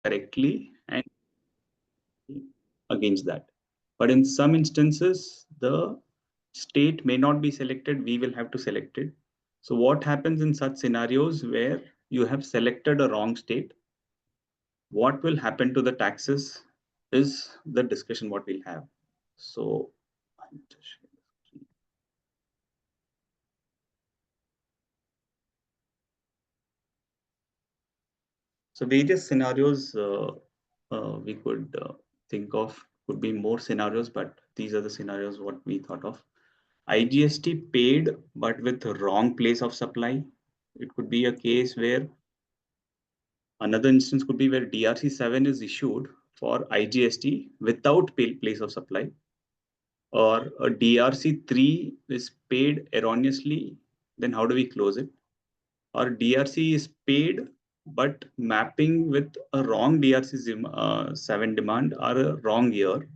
correctly and against that. But in some instances, the state may not be selected, we will have to select it. So what happens in such scenarios where you have selected a wrong state? What will happen to the taxes is the discussion what we'll have. So various scenarios we could think of, could be more scenarios, but these are the scenarios what we thought of. IGST paid but with wrong place of supply. It could be a case where another instance could be where DRC 7 is issued for IGST without place of supply, or a DRC 3 is paid erroneously. Then how do we close it? Or DRC is paid but mapping with a wrong DRC 7 demand or a wrong year.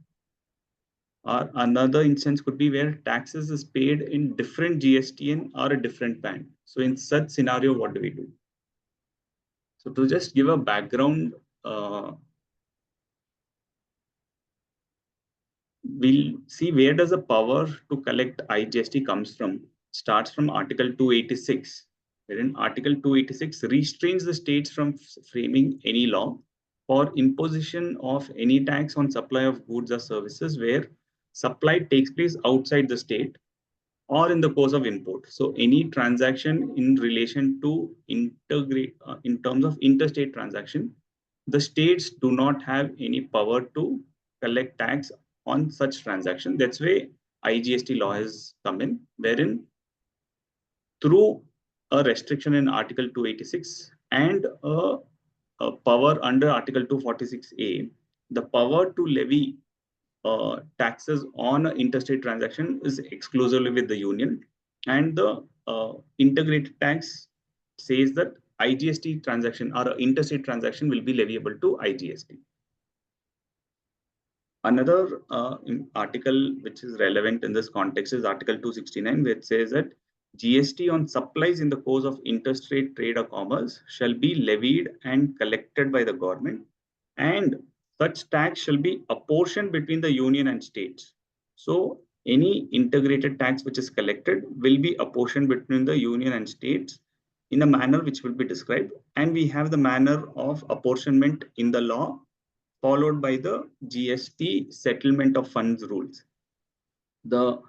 Or another instance could be where taxes is paid in different GSTN or a different band. So in such scenario, what do we do? So to just give a background, we'll see where does the power to collect IGST comes from. Starts from Article 286, wherein Article 286 restrains the states from framing any law for imposition of any tax on supply of goods or services where supply takes place outside the state or in the course of import. So any transaction in relation to integrate in terms of interstate transaction, the states do not have any power to collect tax on such transaction. That's why IGST law has come in, wherein through a restriction in Article 286 and a power under Article 246A, the power to levy taxes on interstate transaction is exclusively with the union, and the integrated tax says that IGST transaction or interstate transaction will be leviable to IGST. Another article which is relevant in this context is Article 269, which says that GST on supplies in the course of interstate trade or commerce shall be levied and collected by the government, and such tax shall be apportioned between the union and states. So any integrated tax which is collected will be apportioned between the union and states in a manner which will be described. And we have the manner of apportionment in the law, followed by the GST settlement of funds rules. The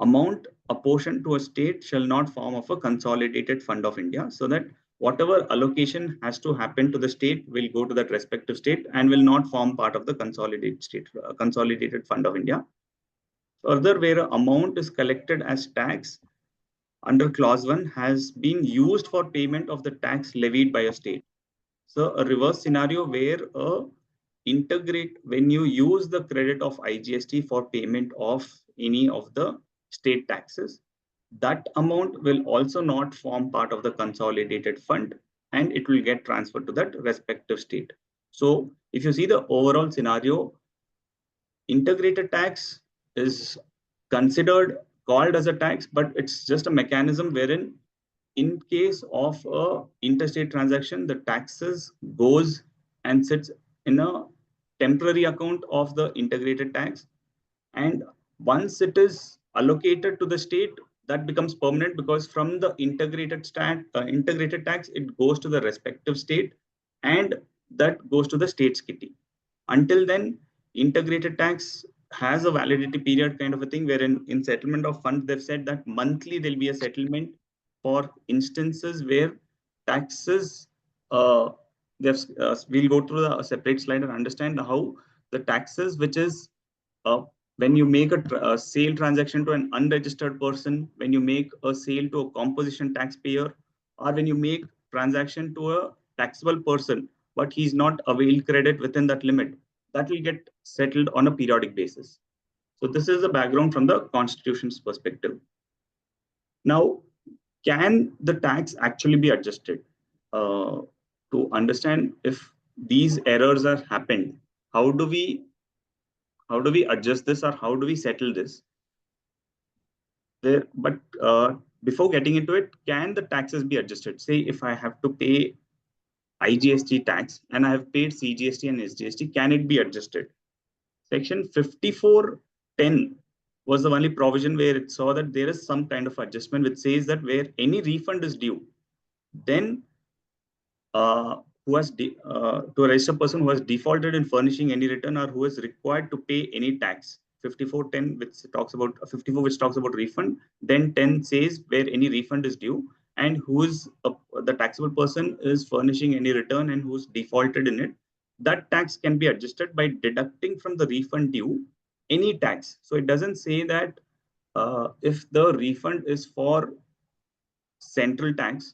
amount apportioned to a state shall not form of a consolidated fund of India, so that whatever allocation has to happen to the state will go to that respective state and will not form part of the consolidated fund of India. Further, where an amount is collected as tax under clause 1 has been used for payment of the tax levied by a state. So a reverse scenario where when you use the credit of IGST for payment of any of the state taxes, that amount will also not form part of the consolidated fund and it will get transferred to that respective state. So if you see the overall scenario, integrated tax is considered called as a tax, but it's just a mechanism wherein in case of a interstate transaction, the taxes goes and sits in a temporary account of the integrated tax. And once it is allocated to the state, that becomes permanent, because from the integrated tax, it goes to the respective state and that goes to the state's kitty. Until then, integrated tax has a validity period kind of a thing, wherein in settlement of funds, they've said that monthly there'll be a settlement for instances where taxes, we'll go through a separate slide and understand how the taxes, which is when you make a sale transaction to an unregistered person, when you make a sale to a composition taxpayer, or when you make transaction to a taxable person, but he's not availed credit within that limit, that will get settled on a periodic basis. So this is the background from the Constitution's perspective. Now, can the tax actually be adjusted? To understand if these errors are happened, how do we adjust this, or how do we settle this? But before getting into it, can the taxes be adjusted? Say if I have to pay IGST tax and I have paid CGST and SGST, can it be adjusted? Section 5410 was the only provision where it saw that there is some kind of adjustment which says that where any refund is due, then to a registered person who has defaulted in furnishing any return or who is required to pay any tax. 5410 which talks about 54 which talks about refund, then 10 says where any refund is due and who is the taxable person is furnishing any return and who's defaulted in it, that tax can be adjusted by deducting from the refund due any tax. So it doesn't say that if the refund is for central tax,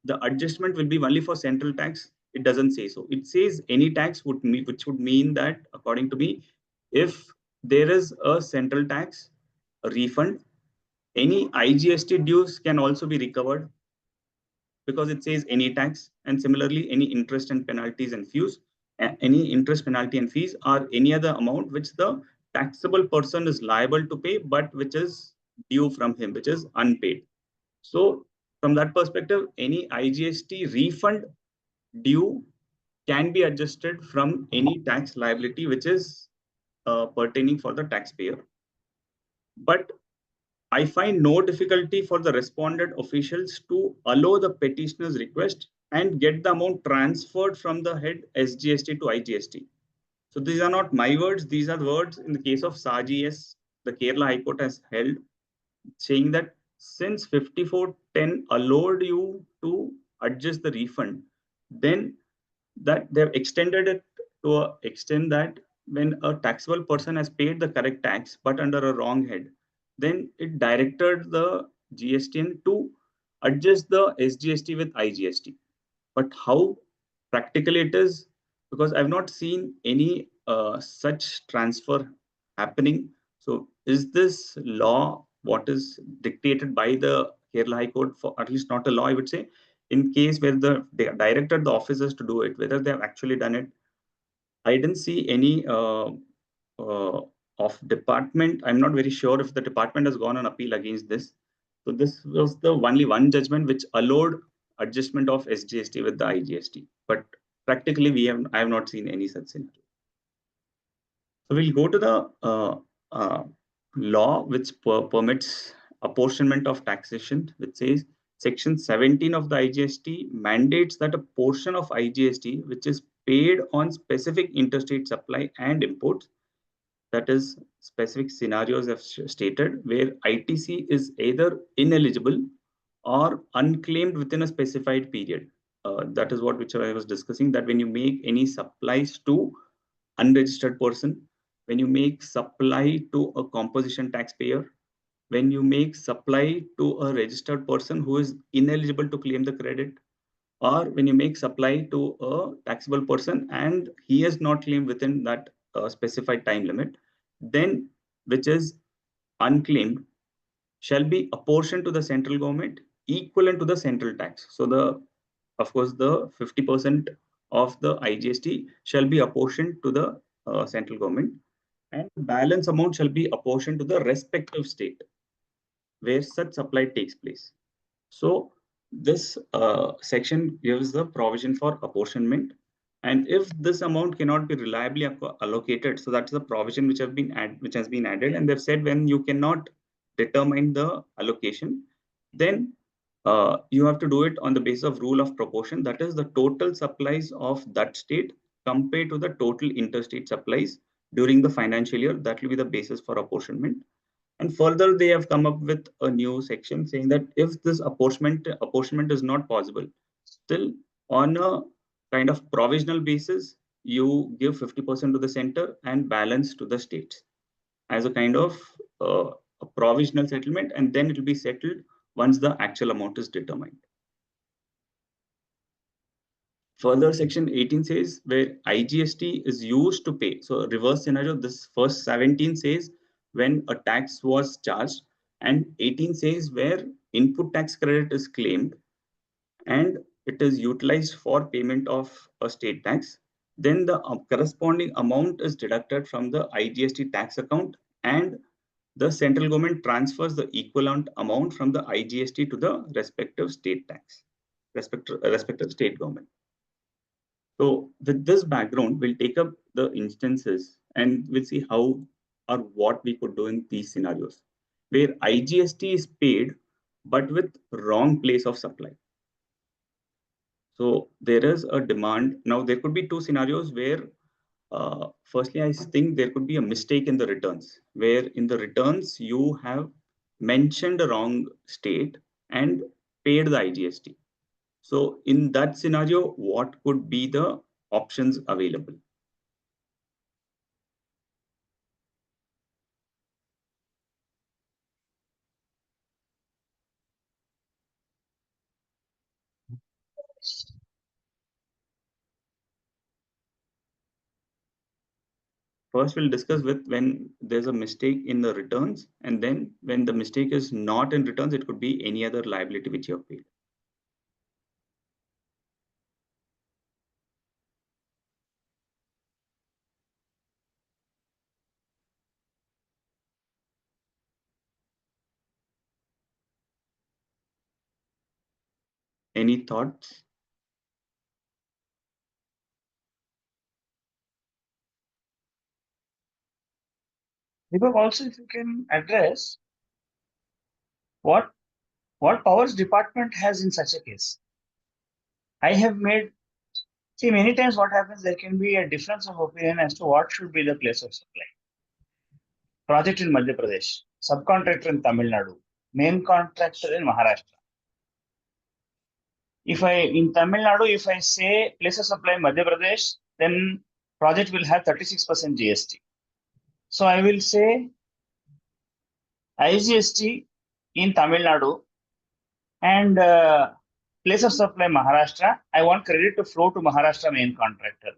the adjustment will be only for central tax. It doesn't say so. It says any tax which would mean that, according to me, if there is a central tax a refund, any IGST dues can also be recovered because it says any tax. And similarly, any interest and penalties and fees, any interest, penalty, and fees, or any other amount which the taxable person is liable to pay, but which is due from him, which is unpaid. So from that perspective, any IGST refund due can be adjusted from any tax liability which is pertaining for the taxpayer. But I find no difficulty for the respondent officials to allow the petitioner's request and get the amount transferred from the head SGST to IGST. So these are not my words, these are the words in the case of SAGS, the Kerala High Court has held, saying that since 5410 allowed you to adjust the refund, then that they've extended it to an extent that when a taxable person has paid the correct tax but under a wrong head, then it directed the GSTN to adjust the SGST with IGST. But how practical it is, because I've not seen any such transfer happening. So is this law what is dictated by the Kerala High Court, for at least not a law, I would say, in case where they directed the officers to do it, whether they have actually done it. I didn't see any of department. I'm not very sure if the department has gone on appeal against this. So this was the only one judgment which allowed adjustment of SGST with the IGST. But practically, I have not seen any such scenario. So we'll go to the law which permits apportionment of taxation, which says Section 17 of the IGST mandates that a portion of IGST which is paid on specific interstate supply and imports, that is specific scenarios I've stated, where ITC is either ineligible or unclaimed within a specified period. That is which I was discussing, that when you make any supplies to unregistered person, when you make supply to a composition taxpayer, when you make supply to a registered person who is ineligible to claim the credit, or when you make supply to a taxable person and he has not claimed within that specified time limit, then which is unclaimed shall be apportioned to the central government equivalent to the central tax. So of course, the 50% of the IGST shall be apportioned to the central government, and balance amount shall be apportioned to the respective state where such supply takes place. So this section gives the provision for apportionment, and if this amount cannot be reliably allocated, so that's the provision which has been added, and they've said when you cannot determine the allocation, then you have to do it on the basis of rule of proportion, that is the total supplies of that state compared to the total interstate supplies during the financial year. That will be the basis for apportionment. And further, they have come up with a new section saying that if this apportionment is not possible, still on a kind of provisional basis, you give 50% to the center and balance to the states as a kind of a provisional settlement, and then it will be settled once the actual amount is determined. Further, section 18 says where IGST is used to pay. So reverse scenario, this first 17 says when a tax was charged, and 18 says where input tax credit is claimed and it is utilized for payment of a state tax, then the corresponding amount is deducted from the IGST tax account, and the central government transfers the equivalent amount from the IGST to the respective state tax, respective state government. So with this background, we'll take up the instances and we'll see how or what we could do in these scenarios where IGST is paid but with wrong place of supply. So there is a demand. Now there could be two scenarios where firstly, I think there could be a mistake in the returns where in the returns you have mentioned a wrong state and paid the IGST. So in that scenario, what could be the options available? First, we'll discuss with when there's a mistake in the returns, and then when the mistake is not in returns, it could be any other liability which you have paid. Any thoughts? Deepak, also if you can address what powers department has in such a case. I have made, see, many times what happens, there can be a difference of opinion as to what should be the place of supply. Project in Madhya Pradesh, subcontractor in Tamil Nadu, main contractor in Maharashtra. If in Tamil Nadu, if I say place of supply Madhya Pradesh, then project will have 36% GST. So I will say IGST in Tamil Nadu and place of supply Maharashtra. I want credit to flow to Maharashtra main contractor.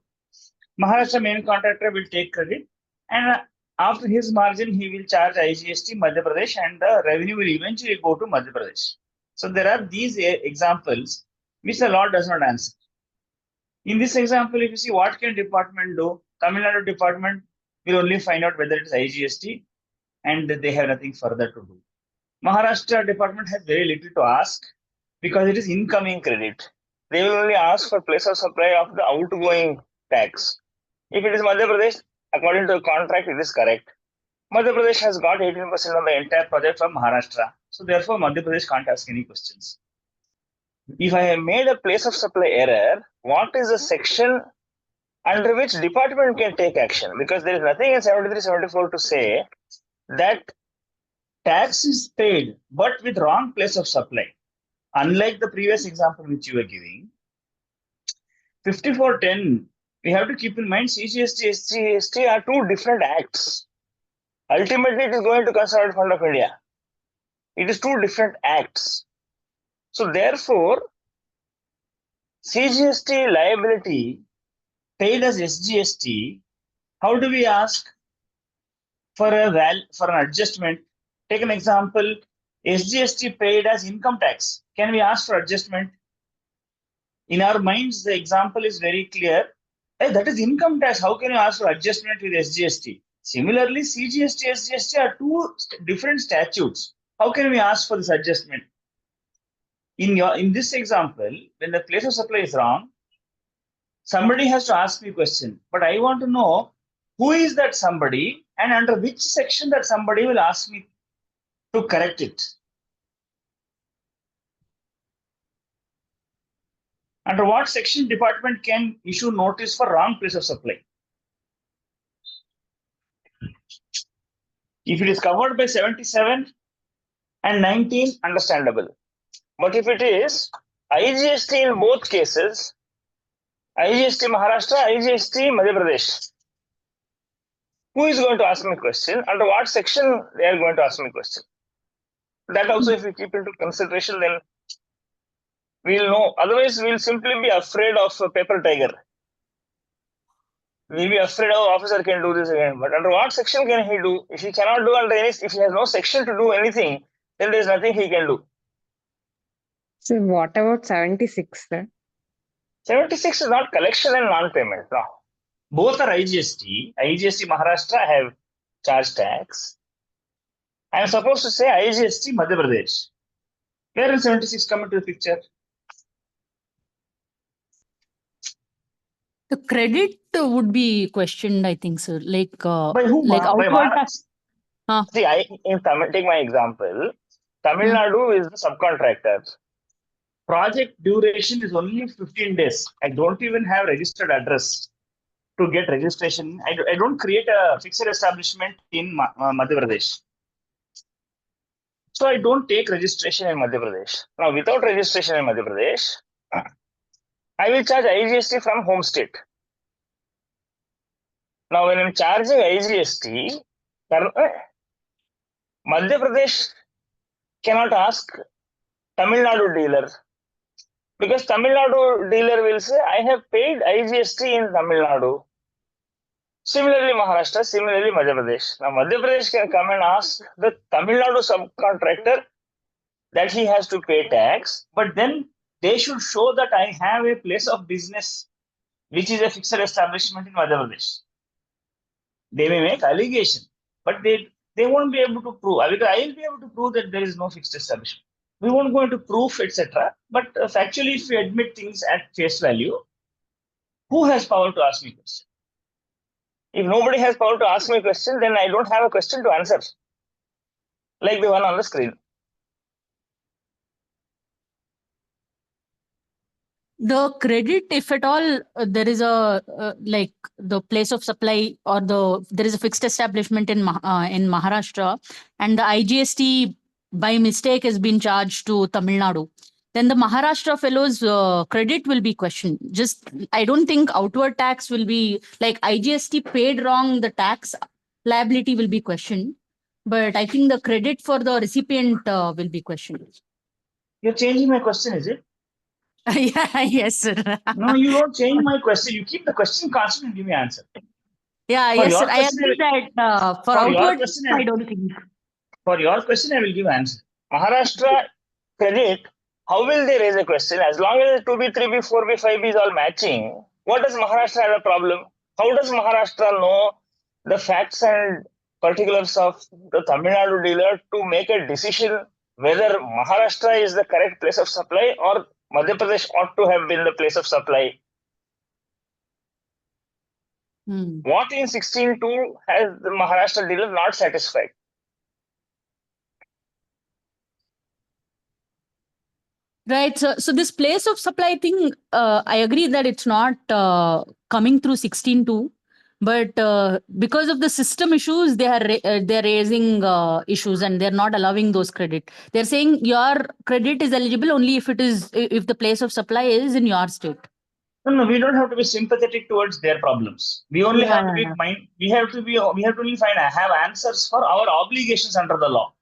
Maharashtra main contractor will take credit, and after his margin, he will charge IGST Madhya Pradesh, and the revenue will eventually go to Madhya Pradesh. So there are these examples which the law does not answer. In this example, if you see what can department do, Tamil Nadu department will only find out whether it is IGST, and they have nothing further to do. Maharashtra department has very little to ask because it is incoming credit. They will only ask for place of supply of the outgoing tax. If it is Madhya Pradesh, according to the contract, it is correct. Madhya Pradesh has got 18% of the entire project from Maharashtra. So therefore, Madhya Pradesh can't ask any questions. If I have made a place of supply error, what is the section under which department can take action? Because there is nothing in 73-74 to say that tax is paid but with wrong place of supply. Unlike the previous example which you were giving, 5410, we have to keep in mind CGST, SGST are two different acts. Ultimately, it is going to Consolidated Fund of India. It is two different acts. So therefore, CGST liability paid as SGST, how do we ask for an adjustment? Take an example, SGST paid as income tax. Can we ask for adjustment? In our minds, the example is very clear. Hey, that is income tax. How can you ask for adjustment with SGST? Similarly, CGST, SGST are two different statutes. How can we ask for this adjustment? In this example, when the place of supply is wrong, somebody has to ask me a question. But I want to know who is that somebody and under which section that somebody will ask me to correct it. Under what section department can issue notice for wrong place of supply? If it is covered by 77 and 19, understandable. But if it is IGST in both cases, IGST Maharashtra, IGST Madhya Pradesh, who is going to ask me a question? Under what section they are going to ask me a question? That also, if we keep into consideration, then we'll know. Otherwise, we'll simply be afraid of a paper tiger. We'll be afraid our officer can do this again. But under what section can he do? If he cannot do under any, if he has no section to do anything, then there is nothing he can do. So what about 76, sir? 76 is not collection and non-payment. No. Both are IGST. IGST Maharashtra have charge tax. I am supposed to say IGST Madhya Pradesh. Where is 76 come into the picture? The credit would be questioned, I think, sir. Like By whom? like By outward Maharashtra? tax. Huh. See, take my example. Tamil Nadu is the subcontractor. Project duration is only 15 days. I don't even have registered address to get registration. I don't create a fixed establishment in Madhya Pradesh. So I don't take registration in Madhya Pradesh. Now, without registration in Madhya Pradesh, I will charge IGST from home state. Now, when I'm charging IGST, Madhya Pradesh cannot ask Tamil Nadu dealer, because Tamil Nadu dealer will say, I have paid IGST in Tamil Nadu. Similarly, Maharashtra, similarly, Madhya Pradesh. Now, Madhya Pradesh can come and ask the Tamil Nadu subcontractor that he has to pay tax, but then they should show that I have a place of business, which is a fixed establishment in Madhya Pradesh. They may make allegation, but they won't be able to prove, because I will be able to prove that there is no fixed establishment. We won't go into proof, etc. But factually, if we admit things at face value, who has power to ask me question? If nobody has power to ask me a question, then I don't have a question to answer, like the one on the screen. The credit, if at all, there is a like the place of supply or there is a fixed establishment in Maharashtra, and the IGST by mistake has been charged to Tamil Nadu, then the Maharashtra fellows credit will be questioned. Just I don't think outward tax will be like IGST paid wrong, the tax liability will be questioned, but I think the credit for the recipient will be questioned. You're changing my question, is it? Yeah, yes, sir. No, you don't change my question. You keep the question constant and give me answer. Yeah, For yes, your sir. I question, agree that for for your outward, question, I don't think. For your question, I will give answer. Maharashtra credit, how will they raise a question? As long as 2B, 3B, 4B, 5B is all matching, what does Maharashtra have a problem? How does Maharashtra know the facts and particulars of the Tamil Nadu dealer to make a decision whether Maharashtra is the correct place of supply or Madhya Pradesh ought to have been the place of supply? What in 16.2 has the Maharashtra dealer not satisfied? Right. So this place of supply thing, I agree that it's not coming through 16.2, but because of the system issues, they're raising issues and they're not allowing those credit. They're saying your credit is eligible only if the place of supply is in your state. No, we don't have to be sympathetic towards their problems. We only have to be we have to only have answers for our obligations under the law.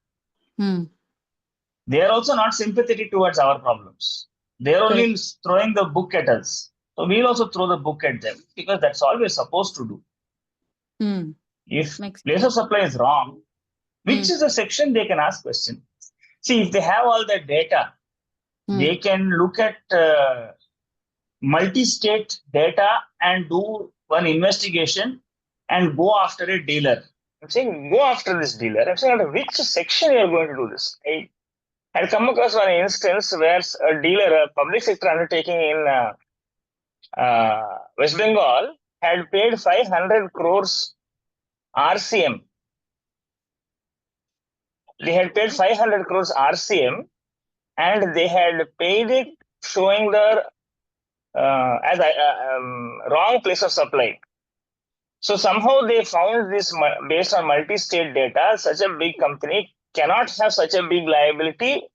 They are also not sympathetic towards our problems. They are only throwing the book at us. So we'll also throw the book at them, because that's all we're supposed to do. If place of supply is wrong, which is the section they can ask question? See, if they have all the data, they can look at multi-state data and do one investigation and go after a dealer. I'm saying go after this dealer. I'm saying under which section you are going to do this. I had come across one instance where a dealer, a public sector undertaking in West Bengal, had paid 500 crores RCM. They had paid 500 crores RCM and they had paid it showing the as wrong place of supply. So somehow they found this based on multi-state data, such a big company cannot have such a big liability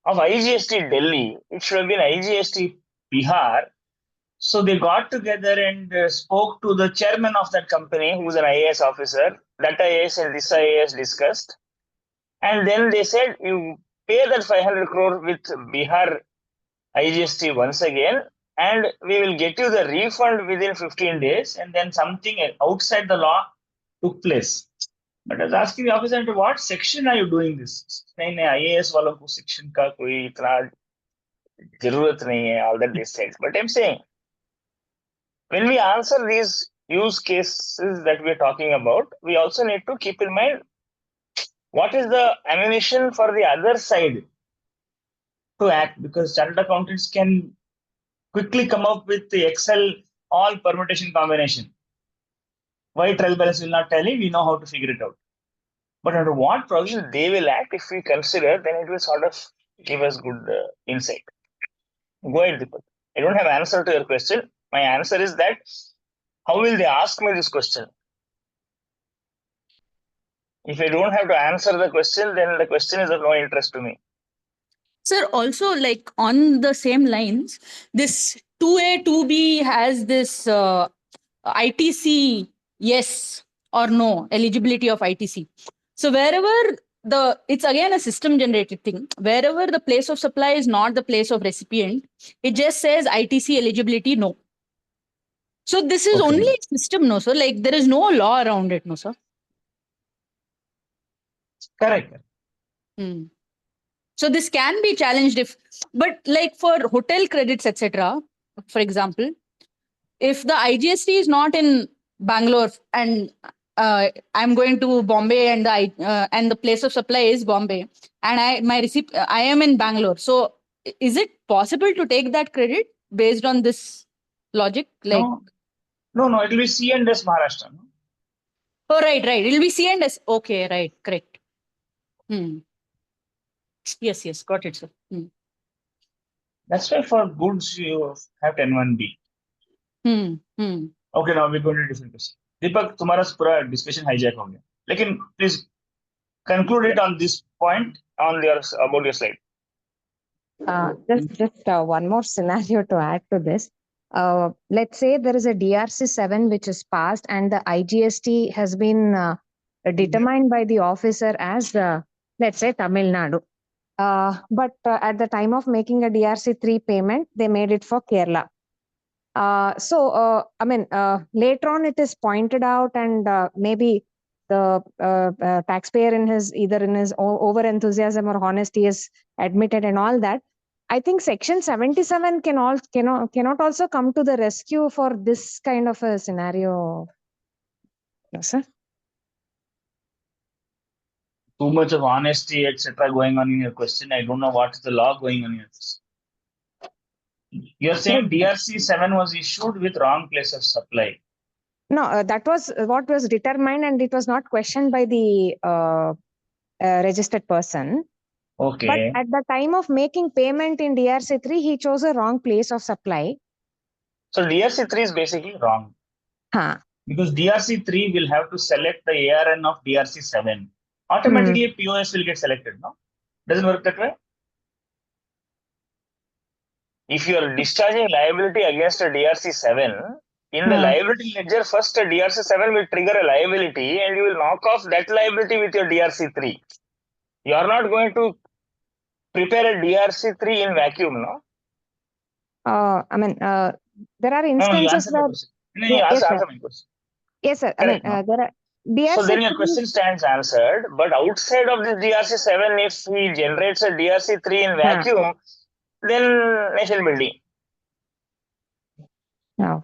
of IGST Delhi. It should have been IGST Bihar. So they got together and spoke to the chairman of that company, who was an IAS officer. That IAS and this IAS discussed. And then they said, you pay that 500 crore with Bihar IGST once again, and we will get you the refund within 15 days. And then something outside the law took place. But I was asking the officer, into what section are you doing this? IAS वालों को section का कोई इतना जरूरत नहीं है, all that they said. But I'm saying, when we answer these use cases that we're talking about, we also need to keep in mind what is the ammunition for the other side to act, because chartered accountants can quickly come up with the Excel all permutation combination. Why trial balance will not tally, we know how to figure it out. But under what provision they will act, if we consider, then it will sort of give us good insight. Go ahead, Deepak. I don't have answer to your question. My answer is that how will they ask me this question? If I don't have to answer the question, then the question is of no interest to me. Sir, also like on the same lines, this 2A, 2B has this ITC yes or no eligibility of ITC. So wherever it's again a system generated thing. Wherever the place of supply is not the place of recipient, it just says ITC eligibility no. So this is Okay. only a system, no sir. Like there is no law around it, no sir. Correct. Hmm. So this can be challenged but like for hotel credits, etc., for example, if the IGST is not in Bangalore and I'm going to Bombay and the place of supply is Bombay and I am in Bangalore. So is it possible to take that credit based on this logic? Like no, it will be C and S Maharashtra. No? Oh, right. It will be C and S. Okay, right, correct. Yes, got it, sir. That's why for goods you have 10(1)B. Okay, now we're going to different question. Deepak, तुम्हारा पूरा discussion hijack हो गया. लेकिन please conclude it on this point on your about your slide. Just one more scenario to add to this. Let's say there is a DRC 7 which is passed and the IGST has been determined by the officer as, let's say, Tamil Nadu. But at the time of making a DRC 3 payment, they made it for Kerala. Later on it is pointed out and maybe the taxpayer in his over enthusiasm or honesty is admitted and all that. I think section 77 cannot also come to the rescue for this kind of a scenario. No, sir? Too much of honesty, etc. going on in your question. I don't know what is the law going on in your question. You're saying DRC 7 was issued with wrong place of supply. No, that was what was determined and it was not questioned by the registered person. Okay. But at the time of making payment in DRC 3, he chose a wrong place of supply. So DRC 3 is basically wrong. Because DRC 3 will have to select the ARN of DRC 7. Automatically POS will get selected, no? Doesn't work that way? If you are discharging liability against a DRC 7, in the liability ledger, first a DRC 7 will trigger a liability and you will knock off that liability with your DRC 3. You are not going to prepare a DRC 3 in vacuum, no? There are instances where... Answer my question. Yes, sir. Correct, there are... DRC so then your question stands answered, but outside of this DRC 7, if he generates a DRC 3 in vacuum, then nation building. No.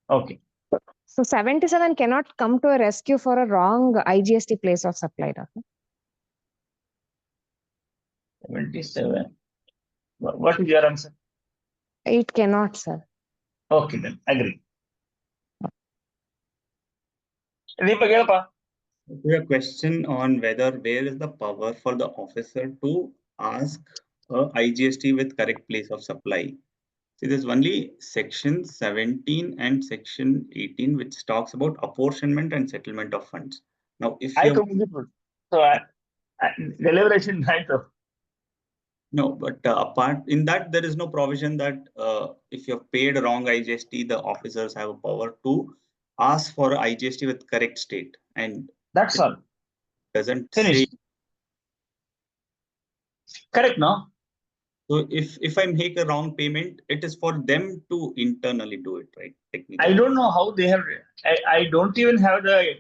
Okay. So 77 cannot come to a rescue for a wrong IGST place of supply. 77. What is your answer? It cannot, sir. Okay, then agree. Deepak, a question on where is the power for the officer to ask IGST with correct place of supply. See, there's only section 17 and section 18 which talks about apportionment and settlement of funds. Now, if I took it, so deliberation right. No, but apart in that, there is no provision that if you have paid wrong IGST, the officers have a power to ask for IGST with correct state, and that's all. Doesn't finish. say. Correct, no? So if I make a wrong payment, it is for them to internally do it, right? Technically. I don't know how they have. I don't even have the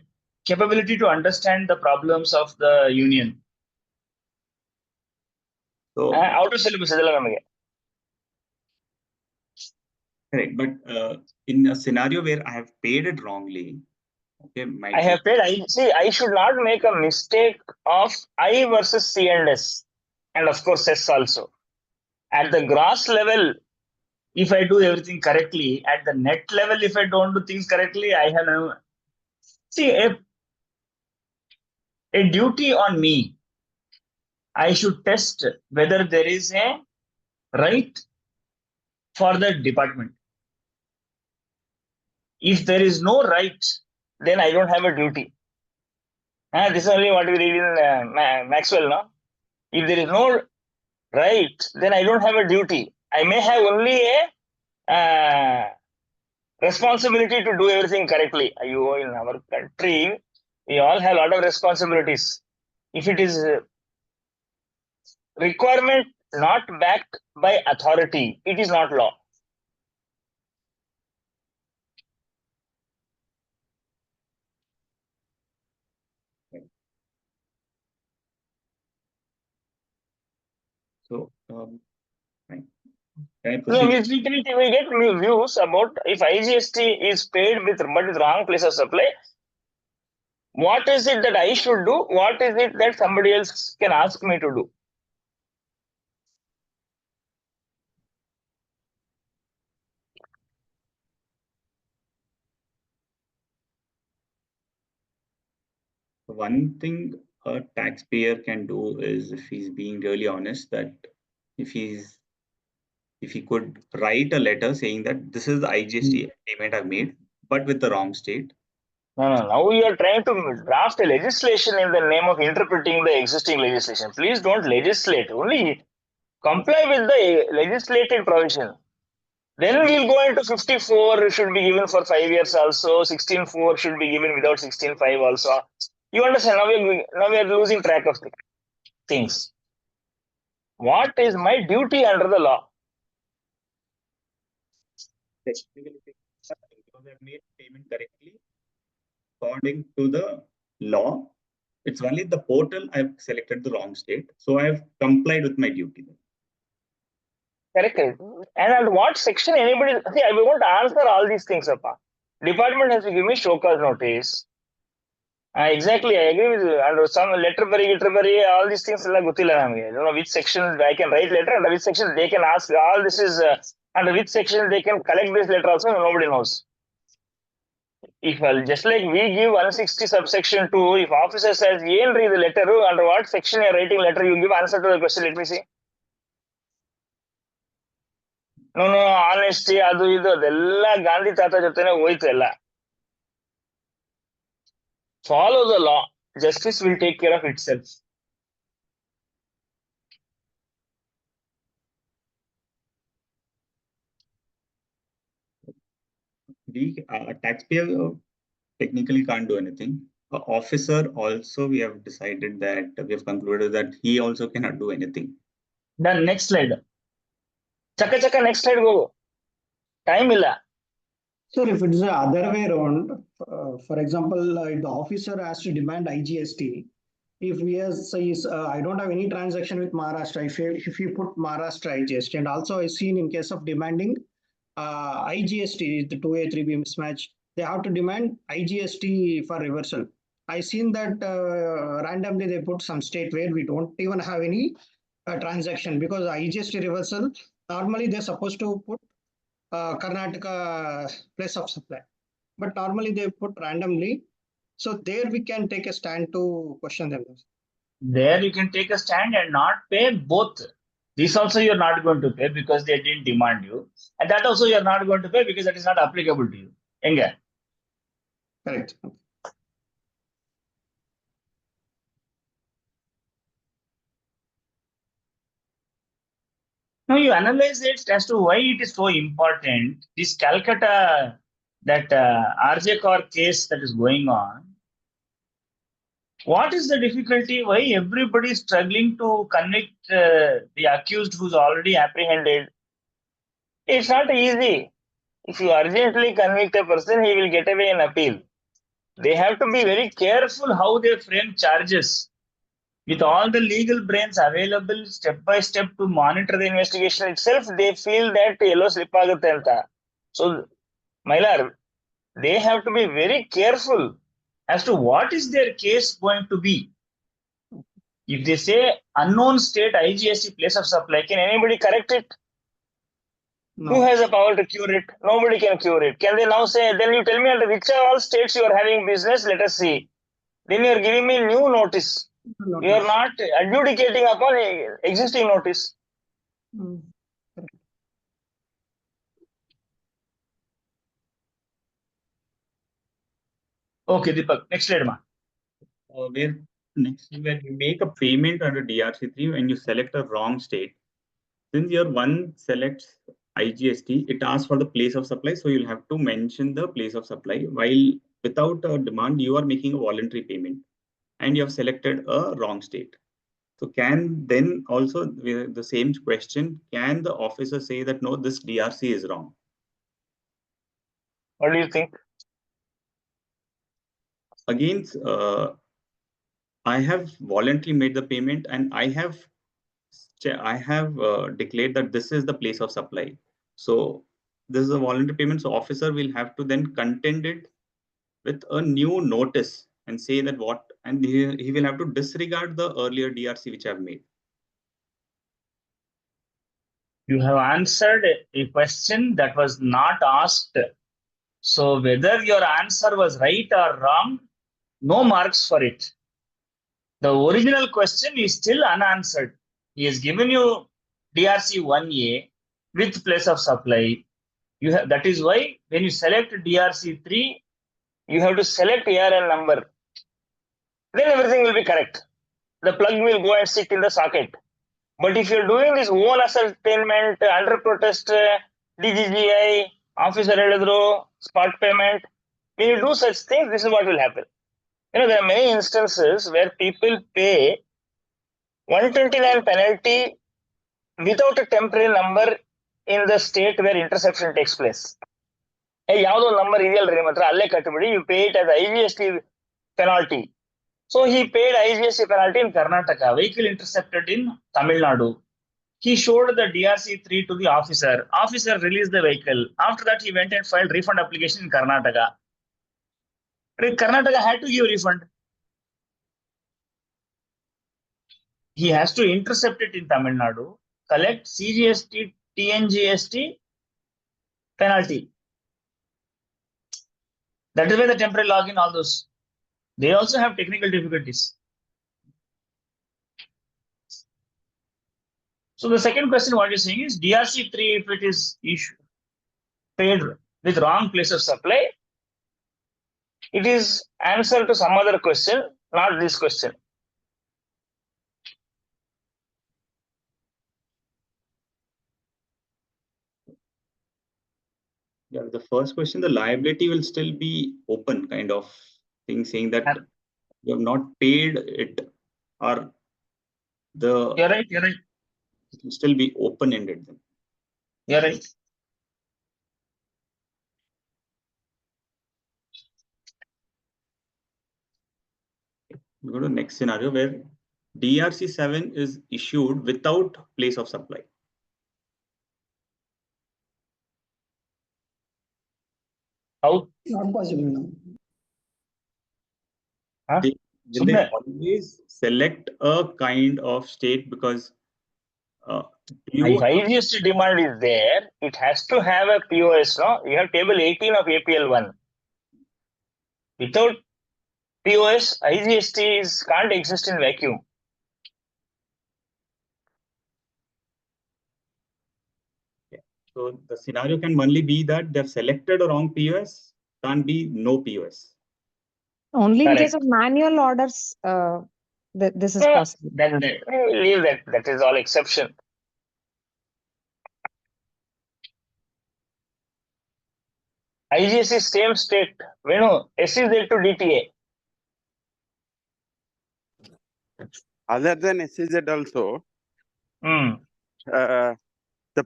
capability to understand the problems of the union. So out of syllabus. Correct, but in a scenario where I have paid it wrongly, okay, I have paid. I should not make a mistake of I versus C and S, and of course S also. At the gross level, if I do everything correctly, at the net level, if I don't do things correctly, I have no. See, a duty on me. I should test whether there is a right for the department. If there is no right, then I don't have a duty. This is only what we read in Maxwell, no? If there is no right, then I don't have a duty. I may have only a responsibility to do everything correctly. In our country, we all have a lot of responsibilities. If it is requirement not backed by authority, it is not law. So, fine. Can I No, proceed? we get views about if IGST is paid but with wrong place of supply. What is it that I should do? What is it that somebody else can ask me to do? One thing a taxpayer can do is, if he's being really honest, that if he could write a letter saying that this is the IGST payment I've made, but with the wrong state. No. Now we are trying to draft a legislation in the name of interpreting the existing legislation. Please don't legislate. Only comply with the legislated provision. Then we'll go into 54 should be given for 5 years also. 16.4 should be given without 16.5 also. You understand? Now we are losing track of things. What is my duty under the law? Technically, because I've made payment correctly according to the law. It's only the portal I've selected the wrong state, so I've complied with my duty. Correct. And at what section anybody see? I won't answer all these things, Appa. Department has to give me show cause notice. Exactly, I agree with you. And some letter all these things I don't know which section I can write letter, and which section they can ask. All this is under which section they can collect this letter also, nobody knows. If just like we give 160 subsection 2, if officer says, "Yen read the letter, under what section you're writing letter, you give answer to the question, let me see." No, honesty, adu idu adella Gandhi Tata jotene hoytu ella. Follow the law. Justice will take care of itself. A taxpayer technically can't do anything. An officer also, we have decided that we have concluded that he also cannot do anything. Then next slide. Chaka, next slide go. Time illa. Sir, if it's the other way around, for example, if the officer has to demand IGST, if he says, I don't have any transaction with Maharashtra, if you put Maharashtra IGST, and also I've seen in case of demanding IGST, the 2A, 3B mismatch, they have to demand IGST for reversal. I've seen that randomly they put some state where we don't even have any transaction, because IGST reversal, normally they're supposed to put Karnataka place of supply, but normally they put randomly. So there we can take a stand to question them. There you can take a stand and not pay both. This also you're not going to pay because they didn't demand you, and that also you're not going to pay because that is not applicable to you. Enga? Correct. Now you analyze it as to why it is so important. This Calcutta, that RJ Kaur case that is going on. What is the difficulty? Why everybody is struggling to convict the accused who's already apprehended? It's not easy. If you urgently convict a person, he will get away in appeal. They have to be very careful how they frame charges. With all the legal brains available step by step to monitor the investigation itself, they feel that yellow slip agutte anta. So, Mailar, they have to be very careful as to what is their case going to be. If they say unknown state IGST place of supply, can anybody correct it? Who No. has the power to cure it? Nobody can cure it. Can they now say, then you tell me under which all states you are having business, let us see. Then you are giving me new notice. You are not adjudicating upon existing notice. Mm. Okay, Deepak, next slide, ma. Where next, when you make a payment under DRC3, when you select a wrong state, since your one selects IGST, it asks for the place of supply. So you'll have to mention the place of supply. While without a demand, you are making a voluntary payment and you have selected a wrong state. So can then also the same question, can the officer say that no, this DRC is wrong? What do you think? Again, I have voluntarily made the payment and I have declared that this is the place of supply. So this is a voluntary payment. So officer will have to then contend it with a new notice and say that what, and he will have to disregard the earlier DRC which I've made. You have answered a question that was not asked. So whether your answer was right or wrong, no marks for it. The original question is still unanswered. He has given you DRC 1A with place of supply. You have, that is why when you select DRC 3, you have to select ARN number. Then everything will be correct. The plug will go and sit in the socket. But if you're doing this own ascertainment under protest, DGGI, officer Eledro, spot payment, when you do such things, this is what will happen. You know, there are many instances where people pay 129 penalty without a temporary number in the state where interception takes place. Yavado number ideyalri matra alle kattibidi, you pay it as IGST penalty. So he paid IGST penalty in Karnataka, vehicle intercepted in Tamil Nadu. He showed the DRC3 to the officer. Officer released the vehicle. After that, he went and filed refund application in Karnataka. Karnataka had to give refund. He has to intercept it in Tamil Nadu, collect CGST, TNGST penalty. That is why the temporary login, all those. They also have technical difficulties. So the second question, what you're saying is DRC3, if it is paid with wrong place of supply, it is answer to some other question, not this question. Yeah, the first question, the liability will still be open, kind of thing, saying that you have not paid it, or the You're right, you're right. it will still be open-ended then. You're right. We go to the next scenario where DRC7 is issued without place of supply. How? Not possible now. Huh? Will they always select a kind of state because if IGST demand is there, it has to have a POS, no? You have table 18 of APL1. Without POS, IGST can't exist in vacuum. So the scenario can only be that they've selected a wrong POS, can't be no POS. Only in case Correct. of manual orders, this is possible. Then leave that. That is all exception. IGST same state. Venu, SEZ to DTA. Other than SEZ also, the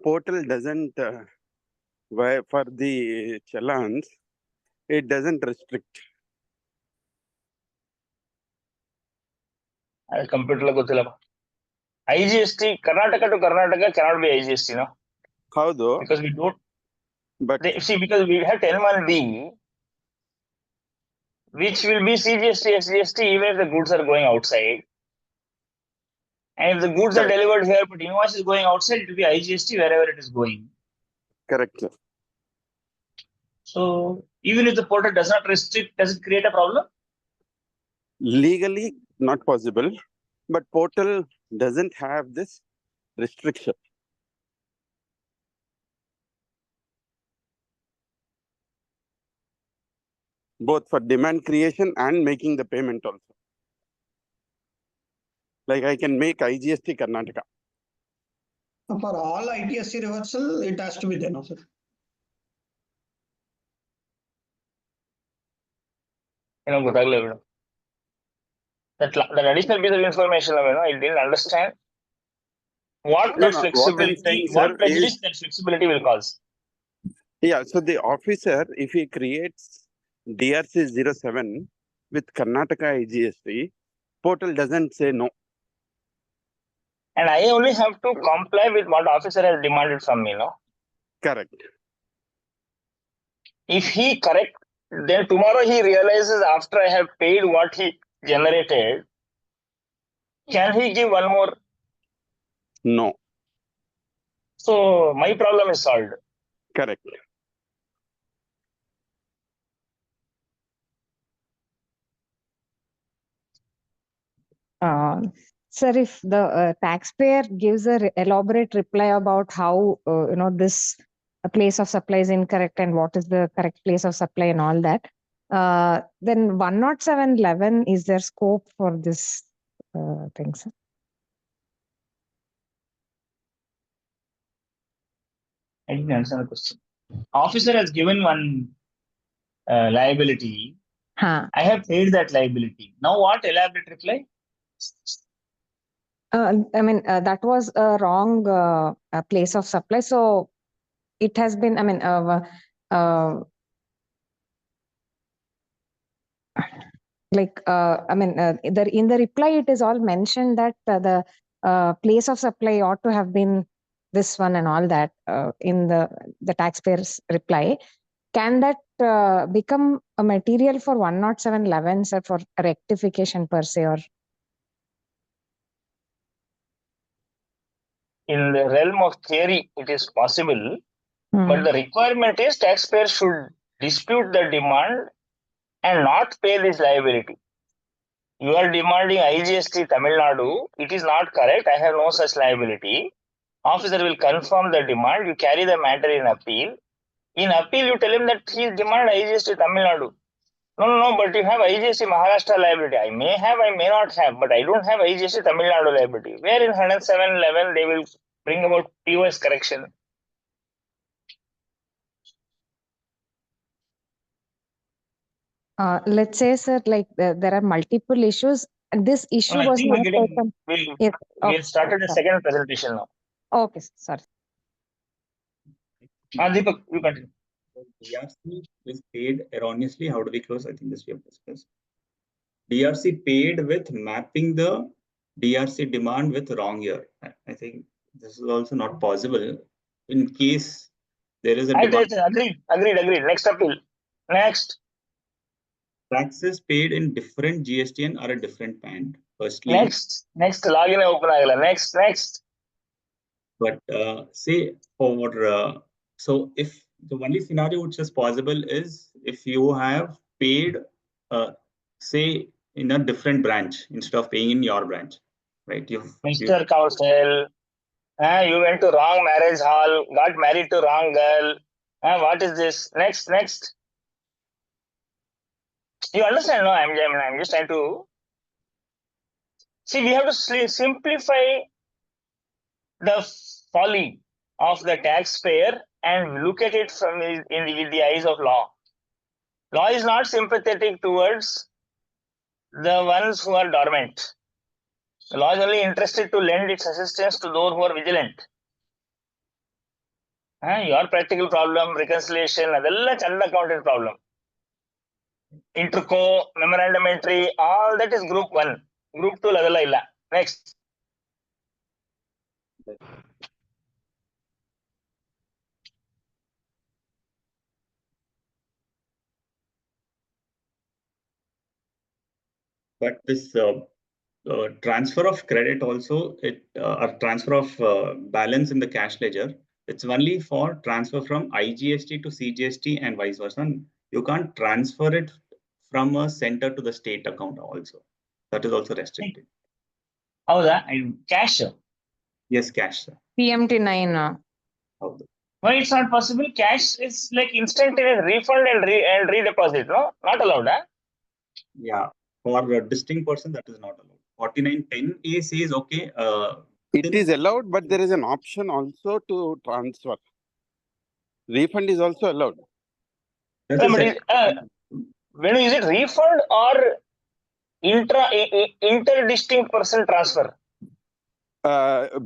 portal doesn't, for the challans, it doesn't restrict. Computer lo IGST, Karnataka to Karnataka cannot be IGST, no? How though? Because we don't. But See, because we have 10(1)B, which will be CGST, SGST, even if the goods are going outside. And if the goods are delivered here, but invoice is going outside, it will be IGST wherever it is going. Correct, sir. So even if the portal does not restrict, does it create a problem? Legally not possible, but portal doesn't have this restriction. Both for demand creation and making the payment also. Like I can make IGST Karnataka. For all ITSC reversal, it has to be there, no, sir. ಗೊತ್ತಾಗ್ಲಿಲ್ಲ madam. That additional piece of information, I didn't understand what No, that no, what I'm flexibility, saying, what sir, prejudice is- that flexibility will cause. Yeah, so the officer, if he creates DRC 07 with Karnataka IGST, portal doesn't say no. And I only have to comply with what officer has demanded from me, no? Correct. If he correct, then tomorrow he realizes after I have paid what he generated, can he give one more? No. So my problem is solved. Correct. Sir, if the taxpayer gives a elaborate reply about how this place of supply is incorrect and what is the correct place of supply and all that, then 107.11 is there scope for this thing, sir? I didn't answer the question. Officer has given one liability. Huh. I have paid that liability. Now what elaborate reply? I mean, that was a wrong place of supply. So it has been, I mean, in the reply, it is all mentioned that the place of supply ought to have been this one and all that in the taxpayer's reply. Can that become a material for 107.11, sir, for rectification per se, or? In the realm of theory, it is possible, but the requirement is taxpayer should dispute the demand and not pay this liability. You are demanding IGST Tamil Nadu. It is not correct. I have no such liability. Officer will confirm the demand. You carry the matter in appeal. In appeal, you tell him that he demand IGST Tamil Nadu. No, but you have IGST Maharashtra liability. I may have, I may not have, but I don't have IGST Tamil Nadu liability. Where in 107.11 they will bring about POS correction. Let's say, sir, like there are multiple issues, and this issue was not taken. We started the second presentation now. Okay, sorry. Deepak, you continue. DRC is paid erroneously. How do we close? I think this we have discussed. DRC paid with mapping the DRC demand with wrong year. I think this is also not possible. In case there is a demand. Agreed. Next appeal. Next. Taxes paid in different GSTN are a different band. Firstly. Next. Login open agala. Next. But say for so if the only scenario which is possible is if you have paid say in a different branch instead of paying in your branch, right? Mr. Counsel, you went to wrong marriage hall, got married to wrong girl. What is this? Next. You understand? No, I'm just trying to see. We have to simplify the folly of the taxpayer and look at it from with the eyes of law. Law is not sympathetic towards the ones who are dormant. The law is only interested to lend its assistance to those who are vigilant. Your practical problem, reconciliation, adella child accountant problem. Interco, memorandum entry, all that is group 1. Group 2 adella illa. Next. But this transfer of credit also, or transfer of balance in the cash ledger It's only for transfer from IGST to CGST and vice versa. You can't transfer it from a center to the state account also. That is also restricted. ಹೌದಾ cash Yes, cash, sir. PMT9. ಹೌದು. Why it's not possible? Cash is like instantaneous refund and redeposit, no? Not allowed, huh? Yeah, for a distinct person, that is not allowed. 4910A says, okay, It is allowed, but there is an option also to transfer. Refund is also allowed. that's No, a but separate- when is it refund or interdistinct person transfer?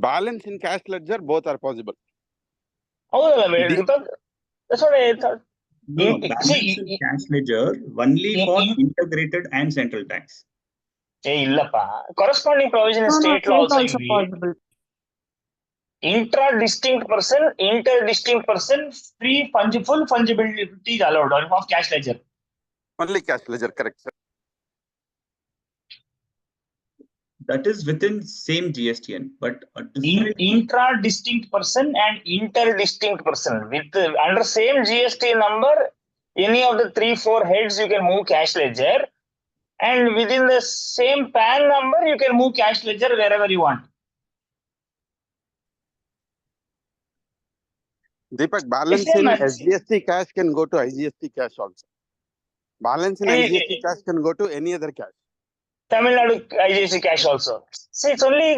Balance in cash ledger, both are possible. ಹೌದಲ್ಲ The- Deepak? That's what I thought. No, See, balance in cash ledger only for integrated and central tax. ಇಲ್ಲಪ್ಪ corresponding provision in state law also will be possible. interdistinct person, full fungibility is allowed of cash ledger. Only cash ledger, correct, sir. That is within same GSTN, but a different Intra-distinct person and interdistinct person with under same GST number, any of the 3-4 heads you can move cash ledger, and within the same PAN number you can move cash ledger wherever you want. Deepak, balance Yes, in ma'am. SGST cash can go to IGST cash also. Balance in IGST cash can go to any other cash. Tamil Nadu IGST cash also. See, it's only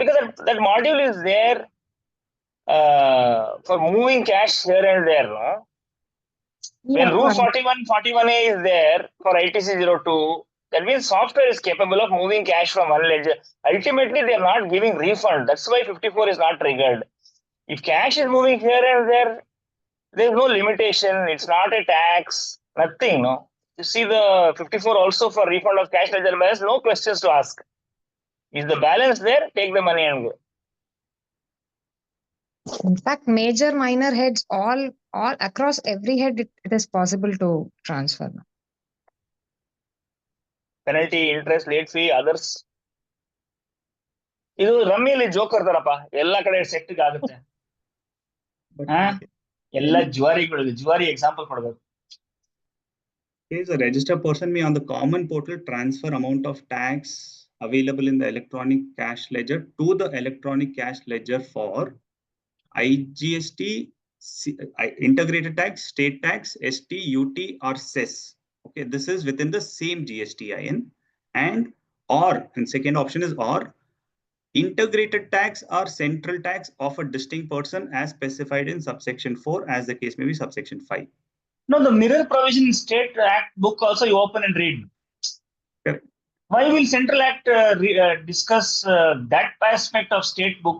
because that module is there for moving cash here and there, no? When Rule 41A is there for ITC 02, that means software is capable of moving cash from one ledger. Ultimately, they are not giving refund. That's why 54 is not triggered. If cash is moving here and there is no limitation. It's not a tax, nothing, no? You see the 54 also for refund of cash ledger balance, no questions to ask. Is the balance there? Take the money and go. In fact, major, minor heads, all across every head, it is possible to transfer. Penalty, interest, late fee, others. ಇದು ರಮ್ಮಿಯಲ್ಲಿ joke ಕೊಡ್ತಾರಪ್ಪ ಎಲ್ಲಾ ಕಡೆ set ಆಗುತ್ತೆ ಎಲ್ಲ Zuari example ಕೊಡ್ಬೇಕು. Is a registered person may on the common portal transfer amount of tax available in the electronic cash ledger to the electronic cash ledger for IGST, integrated tax, state tax, ST, UT or cess. Okay, this is within the same GSTIN, and second option is or integrated tax or central tax of a distinct person as specified in subsection 4, as the case may be subsection 5. No, the mirror provision in State Act book also you open and read. Correct. Why will Central Act discuss that aspect of State book?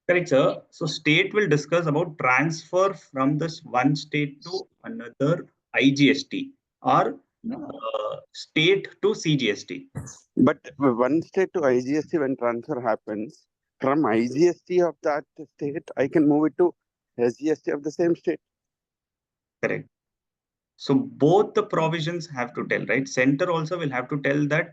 Correct, sir. So state will discuss about transfer from this one state to another IGST or state to CGST. But one state to IGST, when transfer happens, from IGST of that state, I can move it to SGST of the same state. Correct. So both the provisions have to tell, right? Center also will have to tell that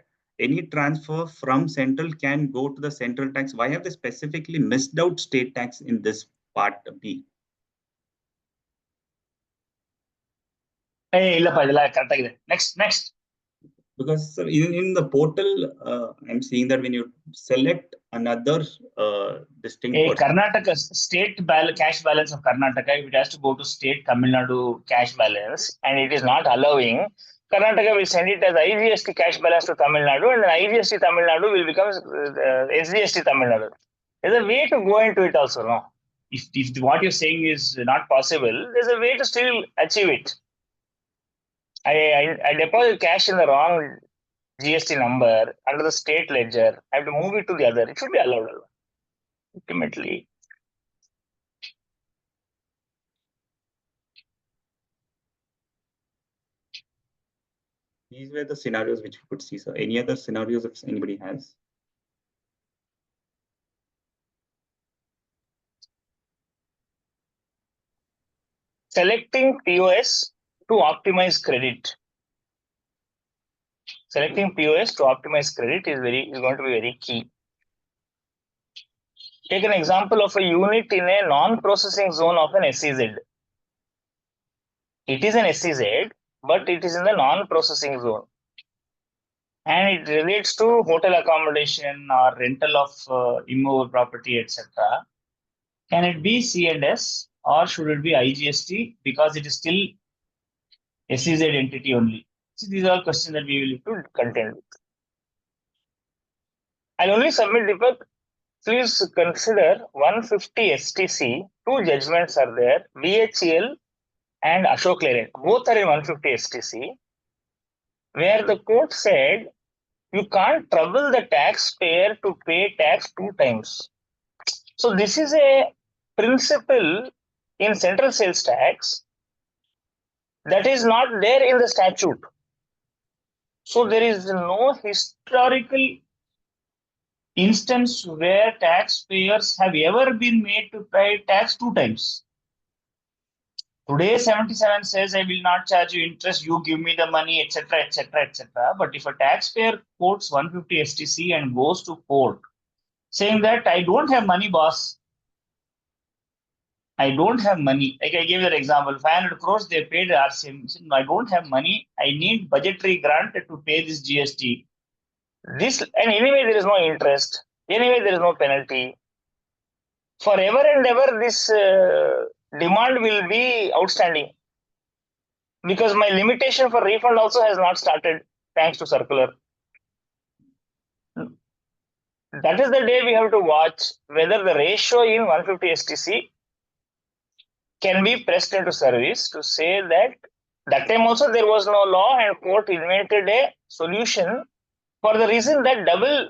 any transfer from central can go to the central tax. Why have they specifically missed out state tax in this part B? ಇಲ್ಲಪ್ಪ ಇದೆಲ್ಲ correct ಆಗಿದೆ. Next. Because sir, in the portal, I'm seeing that when you select another distinct person, Karnataka state cash balance of Karnataka, if it has to go to state Tamil Nadu cash balance and it is not allowing, Karnataka will send it as IGST cash balance to Tamil Nadu, and then IGST Tamil Nadu will become SGST Tamil Nadu. There's a way to go into it also, no? If what you're saying is not possible, there's a way to still achieve it. I deposit cash in the wrong GST number under the state ledger. I have to move it to the other. It should be allowed. Ultimately. these were the scenarios which we could see, sir. Any other scenarios if anybody has? Selecting POS to optimize credit. Selecting POS to optimize credit is going to be very key. Take an example of a unit in a non-processing zone of an SEZ. It is an SEZ, but it is in the non-processing zone. And it relates to hotel accommodation or rental of immovable property, etc. Can it be C&S or should it be IGST because it is still SEZ entity only? So these are all questions that we will need to contend with. I'll only submit, Deepak. Please consider 150 STC. Two judgments are there, BHEL and Ashok Leyland. Both are in 150 STC, where the court said you can't trouble the taxpayer to pay tax 2 times. So this is a principle in central sales tax that is not there in the statute. So there is no historical instance where taxpayers have ever been made to pay tax 2 times. Today 77 says I will not charge you interest, you give me the money, etc., etc., etc. But if a taxpayer quotes 150 STC and goes to court saying that I don't have money, boss, I don't have money. Like I gave you an example, 500 crores they paid RCM. I don't have money. I need budgetary grant to pay this GST. This, and anyway there is no interest. Anyway there is no penalty. Forever and ever this demand will be outstanding. Because my limitation for refund also has not started thanks to circular. That is the day we have to watch whether the ratio in 150 STC can be pressed into service to say that time also there was no law and court invented a solution for the reason that double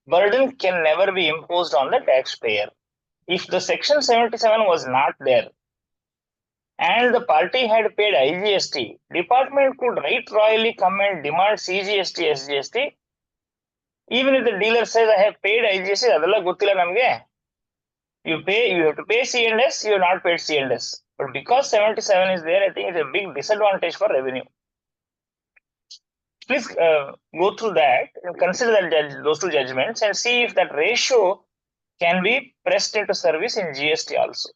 burden can never be imposed on the taxpayer. If the section 77 was not there and the party had paid IGST, department could right royally come and demand CGST, SGST. Even if the dealer says I have paid IGST, adalla gottilla namge. You have to pay C&S, you have not paid C&S. But because 77 is there, I think it's a big disadvantage for revenue. Please go through that and consider that those two judgments and see if that ratio can be pressed into service in GST also.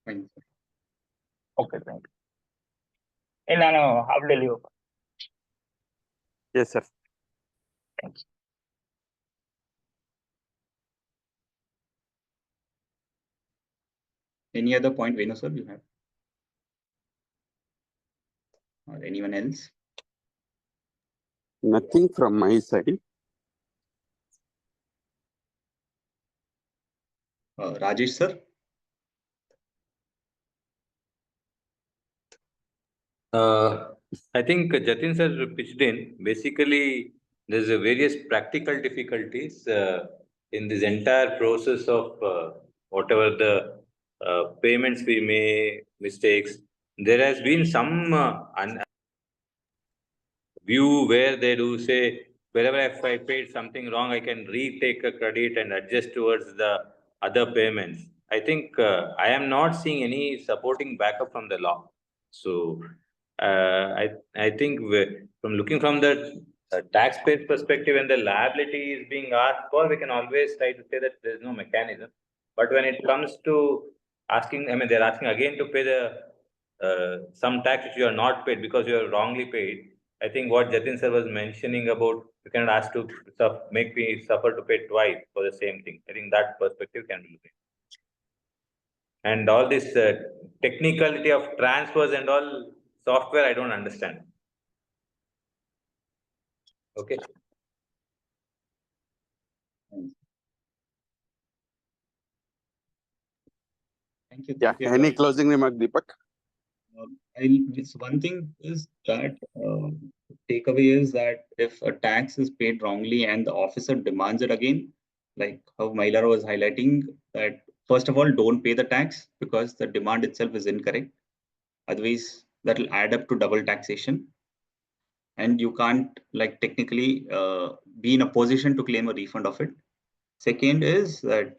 Fine. Okay, thank you. And now, update you. Yes, sir. Thank you. Any other point, Venu sir, you have? Or anyone else? Nothing from my side. Rajesh sir? I think Jatin sir pitched in. Basically, there's a various practical difficulties in this entire process of whatever the payments we may mistakes. There has been some view where they do say, wherever if I paid something wrong, I can retake a credit and adjust towards the other payments. I think I am not seeing any supporting backup from the law. So I think from looking from the taxpayer perspective and the liability is being asked for, we can always try to say that there is no mechanism. But when it comes to asking, I mean, they're asking again to pay the some tax which you are not paid because you are wrongly paid. I think what Jatin sir was mentioning about you cannot ask to make me suffer to pay twice for the same thing. I think that perspective can be looked at. And all this technicality of transfers and all software, I don't understand. Okay. Thank you. Yeah. Any closing remark, Deepak? One thing is that takeaway is that if a tax is paid wrongly and the officer demands it again, like how Mailara was highlighting, that first of all, don't pay the tax because the demand itself is incorrect. Otherwise, that will add up to double taxation. And you can't like technically be in a position to claim a refund of it. Second is that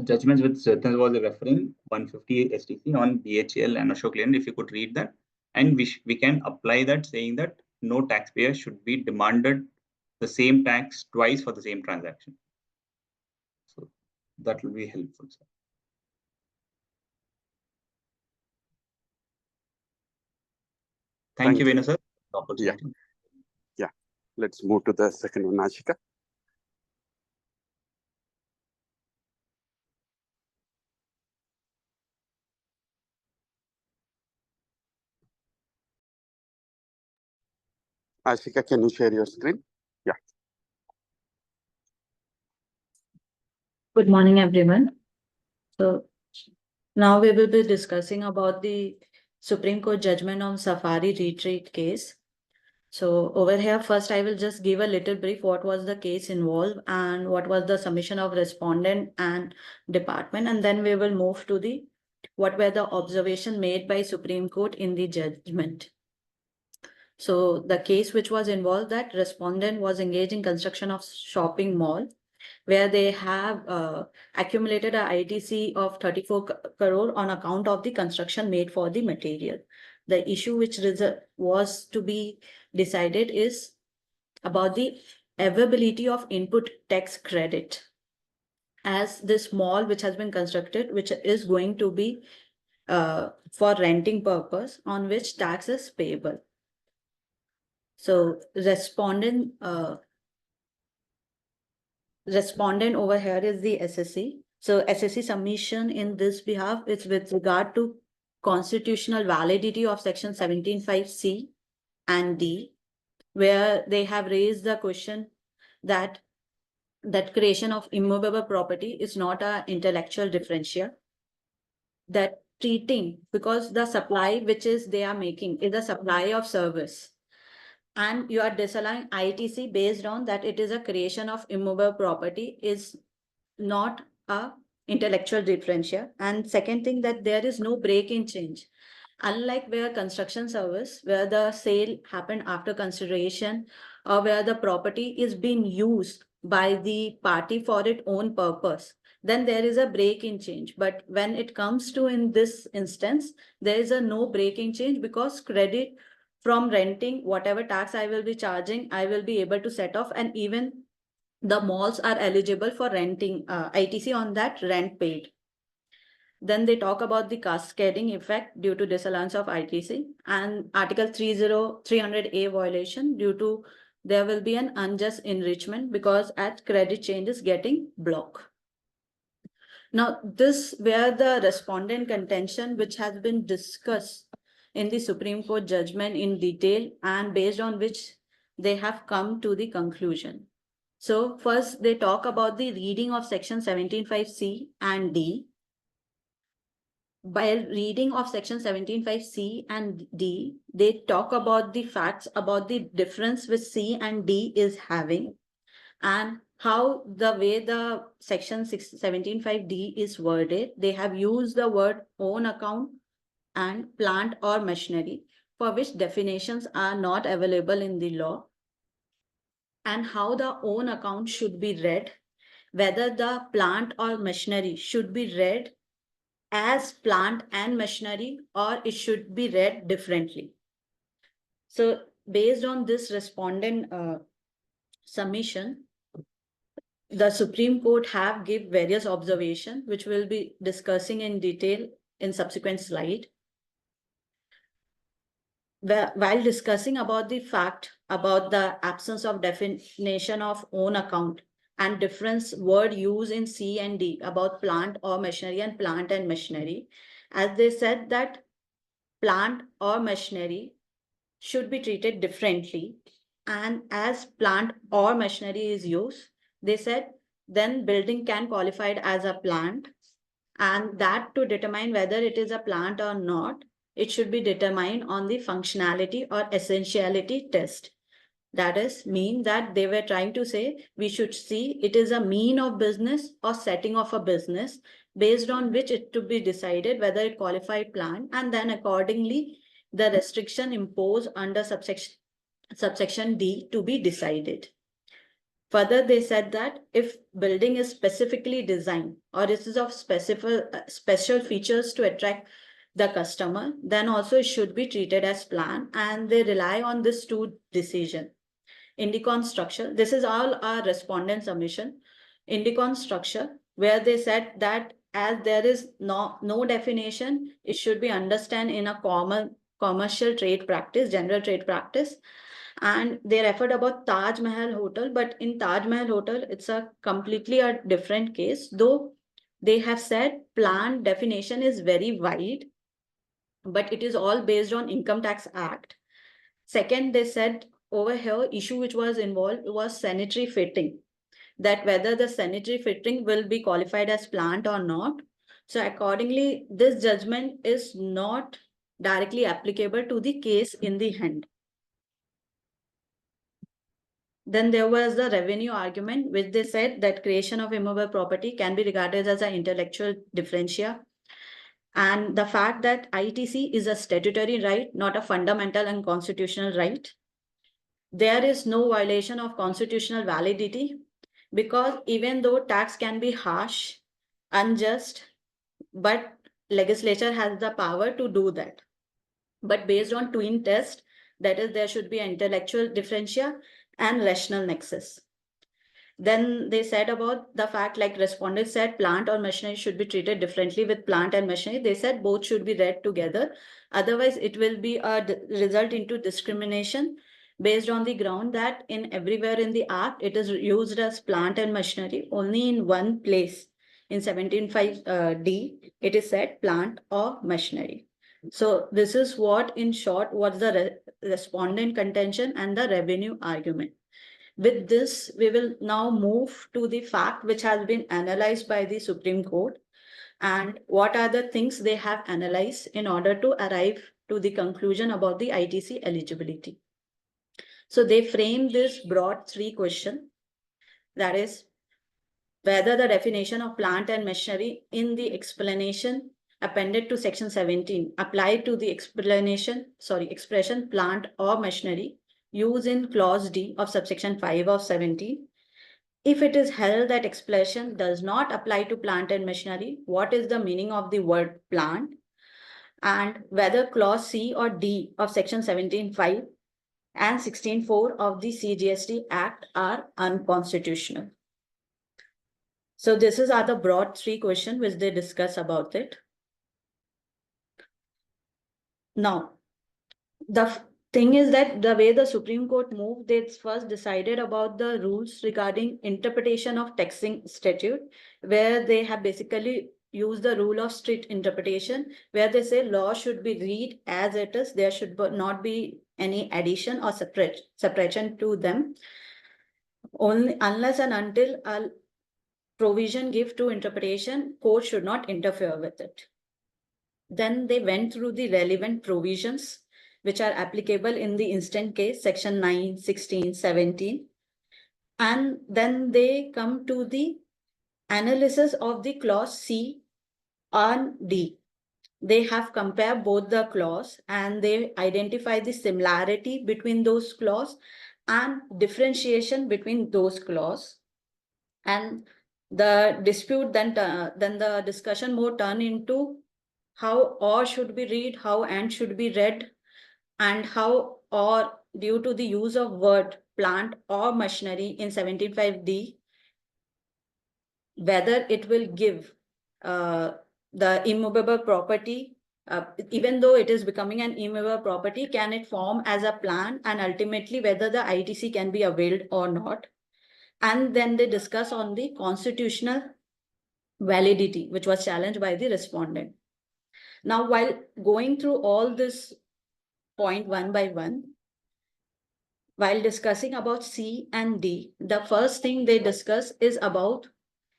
judgments which Ratan was referring 150 STC on BHEL and Ashok Leyland, if you could read that, and we can apply that, saying that no taxpayer should be demanded the same tax twice for the same transaction. So that will be helpful, sir. Thank you, Venu, sir. Yeah. Let's move to the second one, Ashika. Ashika, can you share your screen? Yeah. Good morning, everyone. So now we will be discussing about the Supreme Court judgment on Safari retreat case. So over here, first I will just give a little brief what was the case involved and what was the submission of respondent and department, and then we will move to the what were the observation made by Supreme Court in the judgment. So the case which was involved, that respondent was engaged in construction of shopping mall, where they have accumulated a ITC of 34 crore on account of the construction made for the material. The issue which was to be decided is about the availability of input tax credit, as this mall which has been constructed, which is going to be for renting purpose, on which tax is payable. So respondent over here is the SSC. So SSC submission in this behalf is with regard to constitutional validity of section 17(5)(c) and D, where they have raised the question that creation of immovable property is not an intellectual differential. That treating, because the supply which is they are making is a supply of service, and you are disallowing ITC based on that it is a creation of immovable property, is not a intellectual differential. And second thing, that there is no break in change. Unlike where construction service, where the sale happened after consideration, or where the property is being used by the party for its own purpose, then there is a break in change. But when it comes to in this instance, there is a no break in change, because credit from renting, whatever tax I will be charging, I will be able to set off, and even the malls are eligible for renting ITC on that rent paid. Then they talk about the cascading effect due to disallowance of ITC, and Article 300A violation due to there will be an unjust enrichment because at credit change is getting blocked. Now, this where the respondent contention which has been discussed in the Supreme Court judgment in detail, and based on which they have come to the conclusion. So first they talk about the reading of section 17(5)(c) and D. By reading of section 17(5)(c) and D, they talk about the facts about the difference which C and D is having, and how the way the section 17(5)(d) is worded, they have used the word own account and plant or machinery, for which definitions are not available in the law, and how the own account should be read, whether the plant or machinery should be read as plant and machinery, or it should be read differently. So based on this respondent submission, the Supreme Court have give various observations, which we'll be discussing in detail in subsequent slide. While discussing about the fact about the absence of definition of own account and difference word used in C and D about plant or machinery and plant and machinery, as they said that plant or machinery should be treated differently, and as plant or machinery is used, they said then building can qualify as a plant, and that to determine whether it is a plant or not, it should be determined on the functionality or essentiality test. That is mean that they were trying to say we should see it is a mean of business or setting of a business, based on which it to be decided whether it qualified plant, and then accordingly the restriction imposed under subsection D to be decided. Further, they said that if building is specifically designed or it is of special features to attract the customer, then also it should be treated as planned, and they rely on this two decision. Indicon structure, this is all our respondent submission. Indicon structure, where they said that as there is no definition, it should be understood in a common commercial trade practice, general trade practice. And they referred about Taj Mahal Hotel, but in Taj Mahal Hotel, it's a completely a different case, though they have said plan definition is very wide, but it is all based on Income Tax Act. Second, they said over here, issue which was involved was sanitary fitting, that whether the sanitary fitting will be qualified as plant or not. So accordingly, this judgment is not directly applicable to the case in the hand. Then there was the revenue argument, which they said that creation of immovable property can be regarded as an intellectual differentia. And the fact that ITC is a statutory right, not a fundamental and constitutional right. There is no violation of constitutional validity, because even though tax can be harsh, unjust, but legislature has the power to do that. But based on twin test, that is, there should be an intellectual differentia and rational nexus. Then they said about the fact, like respondents said, plant or machinery should be treated differently with plant and machinery. They said both should be read together. Otherwise, it will be a result into discrimination based on the ground that in everywhere in the act, it is used as plant and machinery. Only in one place, in 17.5D, it is said plant or machinery. So this is what, in short, was the respondent contention and the revenue argument. With this, we will now move to the fact which has been analyzed by the Supreme Court, and what are the things they have analyzed in order to arrive to the conclusion about the ITC eligibility. So they frame this broad three question, that is, whether the definition of plant and machinery in the explanation appended to section 17 applied to the expression plant or machinery used in clause D of subsection 5 of 17. If it is held that expression does not apply to plant and machinery, what is the meaning of the word plant? And whether clause C or D of section 17.5 and 16.4 of the CGST Act are unconstitutional. So this are the broad three questions which they discuss about it. Now, the thing is that the way the Supreme Court moved, they first decided about the rules regarding interpretation of taxing statute, where they have basically used the rule of strict interpretation, where they say law should be read as it is. There should not be any addition or subtraction to them, only unless and until a provision give to interpretation, court should not interfere with it. Then they went through the relevant provisions which are applicable in the instant case, section 9, 16, 17. And then they come to the analysis of the clause C and D. They have compared both the clause and they identify the similarity between those clause and differentiation between those clause. And the dispute then the discussion more turn into how or should be read, how and should be read, and how or due to the use of word plant or machinery in 17.5D, whether it will give the immovable property, even though it is becoming an immovable property, can it form as a plan, and ultimately whether the ITC can be availed or not. And then they discuss on the constitutional validity, which was challenged by the respondent. Now, while going through all this point one by one, while discussing about C and D, the first thing they discuss is about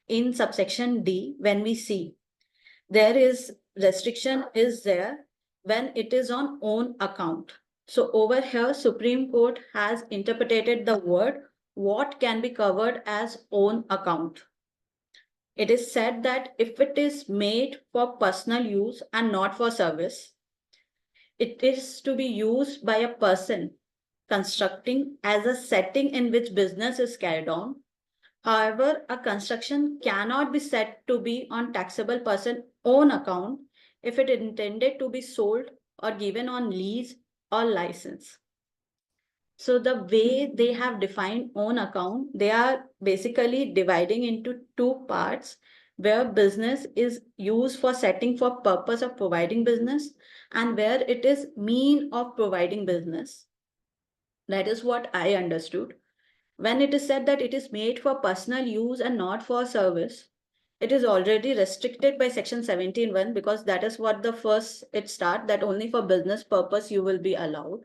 in subsection D, when we see there is restriction is there when it is on own account. So over here, Supreme Court has interpreted the word what can be covered as own account. It is said that if it is made for personal use and not for service, it is to be used by a person constructing as a setting in which business is carried on, However, a construction cannot be said to be on taxable person own account if it intended to be sold or given on lease or license. So the way they have defined own account, they are basically dividing into two parts, where business is used for setting for purpose of providing business and where it is mean of providing business. That is what I understood. When it is said that it is made for personal use and not for service, it is already restricted by section 17(1), because that is what the first it start, that only for business purpose you will be allowed.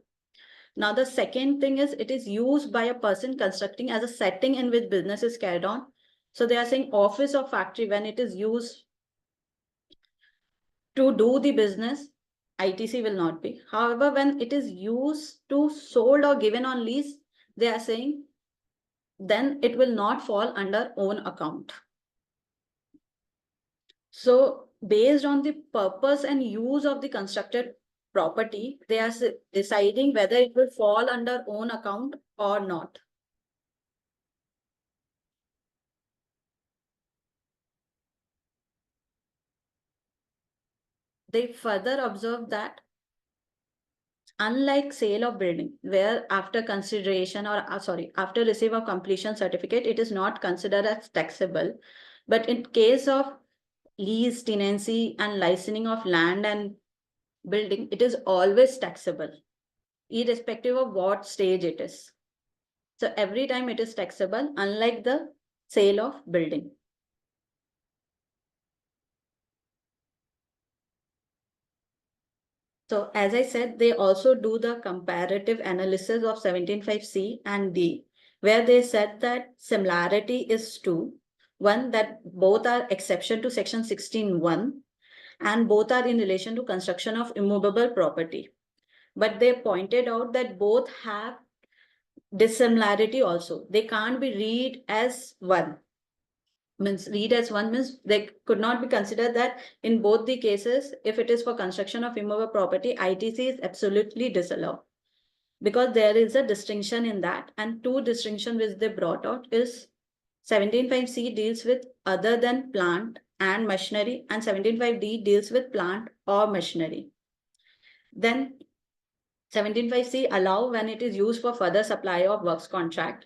Now the second thing is it is used by a person constructing as a setting in which business is carried on. So they are saying office or factory, when it is used to do the business, ITC will not be. However, when it is used to sold or given on lease, they are saying then it will not fall under own account. So based on the purpose and use of the constructed property, they are deciding whether it will fall under own account or not. They further observe that unlike sale of building, where after consideration or after receive of completion certificate, it is not considered as taxable. But in case of lease, tenancy and licensing of land and building, it is always taxable, irrespective of what stage it is. So every time it is taxable, unlike the sale of building. So as I said, they also do the comparative analysis of 17(5)(c) and D, where they said that similarity is two. One, that both are exception to section 16(1), and both are in relation to construction of immovable property. But they pointed out that both have dissimilarity also. They can't be read as one. Means they could not be considered that in both the cases, if it is for construction of immovable property, ITC is absolutely disallowed, because there is a distinction in that. And two distinction which they brought out is 17(5)(c) deals with other than plant and machinery, and 17(5)(d) deals with plant or machinery. Then 17(5)(c) allow when it is used for further supply of works contract.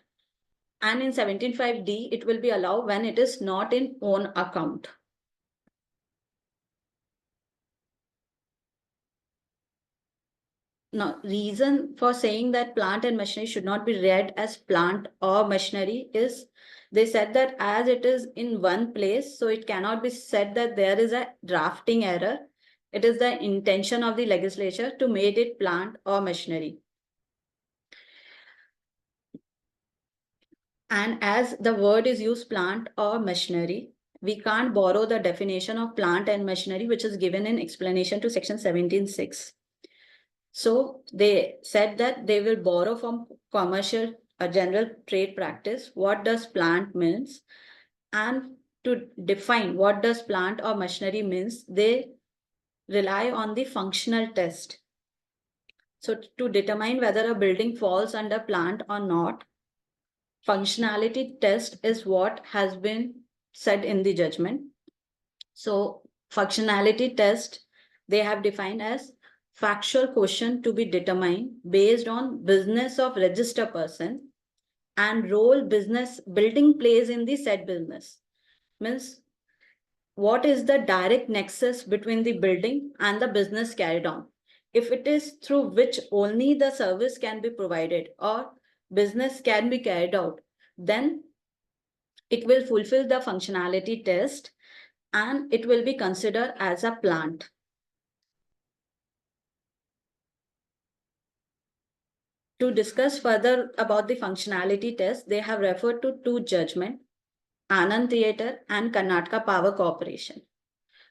And in 17(5)(d), it will be allowed when it is not in own account. Now, reason for saying that plant and machinery should not be read as plant or machinery is they said that as it is in one place, so it cannot be said that there is a drafting error. It is the intention of the legislature to make it plant or machinery. And as the word is used plant or machinery, we can't borrow the definition of plant and machinery, which is given in explanation to section 17(6). So they said that they will borrow from commercial or general trade practice what does plant means, and to define what does plant or machinery means, they rely on the functional test. So to determine whether a building falls under plant or not, functionality test is what has been said in the judgment. So functionality test, they have defined as factual question to be determined based on business of registered person and role business building plays in the said business. Means what is the direct nexus between the building and the business carried on? If it is through which only the service can be provided or business can be carried out, then it will fulfill the functionality test and it will be considered as a plant. To discuss further about the functionality test, they have referred to two judgments, Anand Theatre and Karnataka Power Corporation.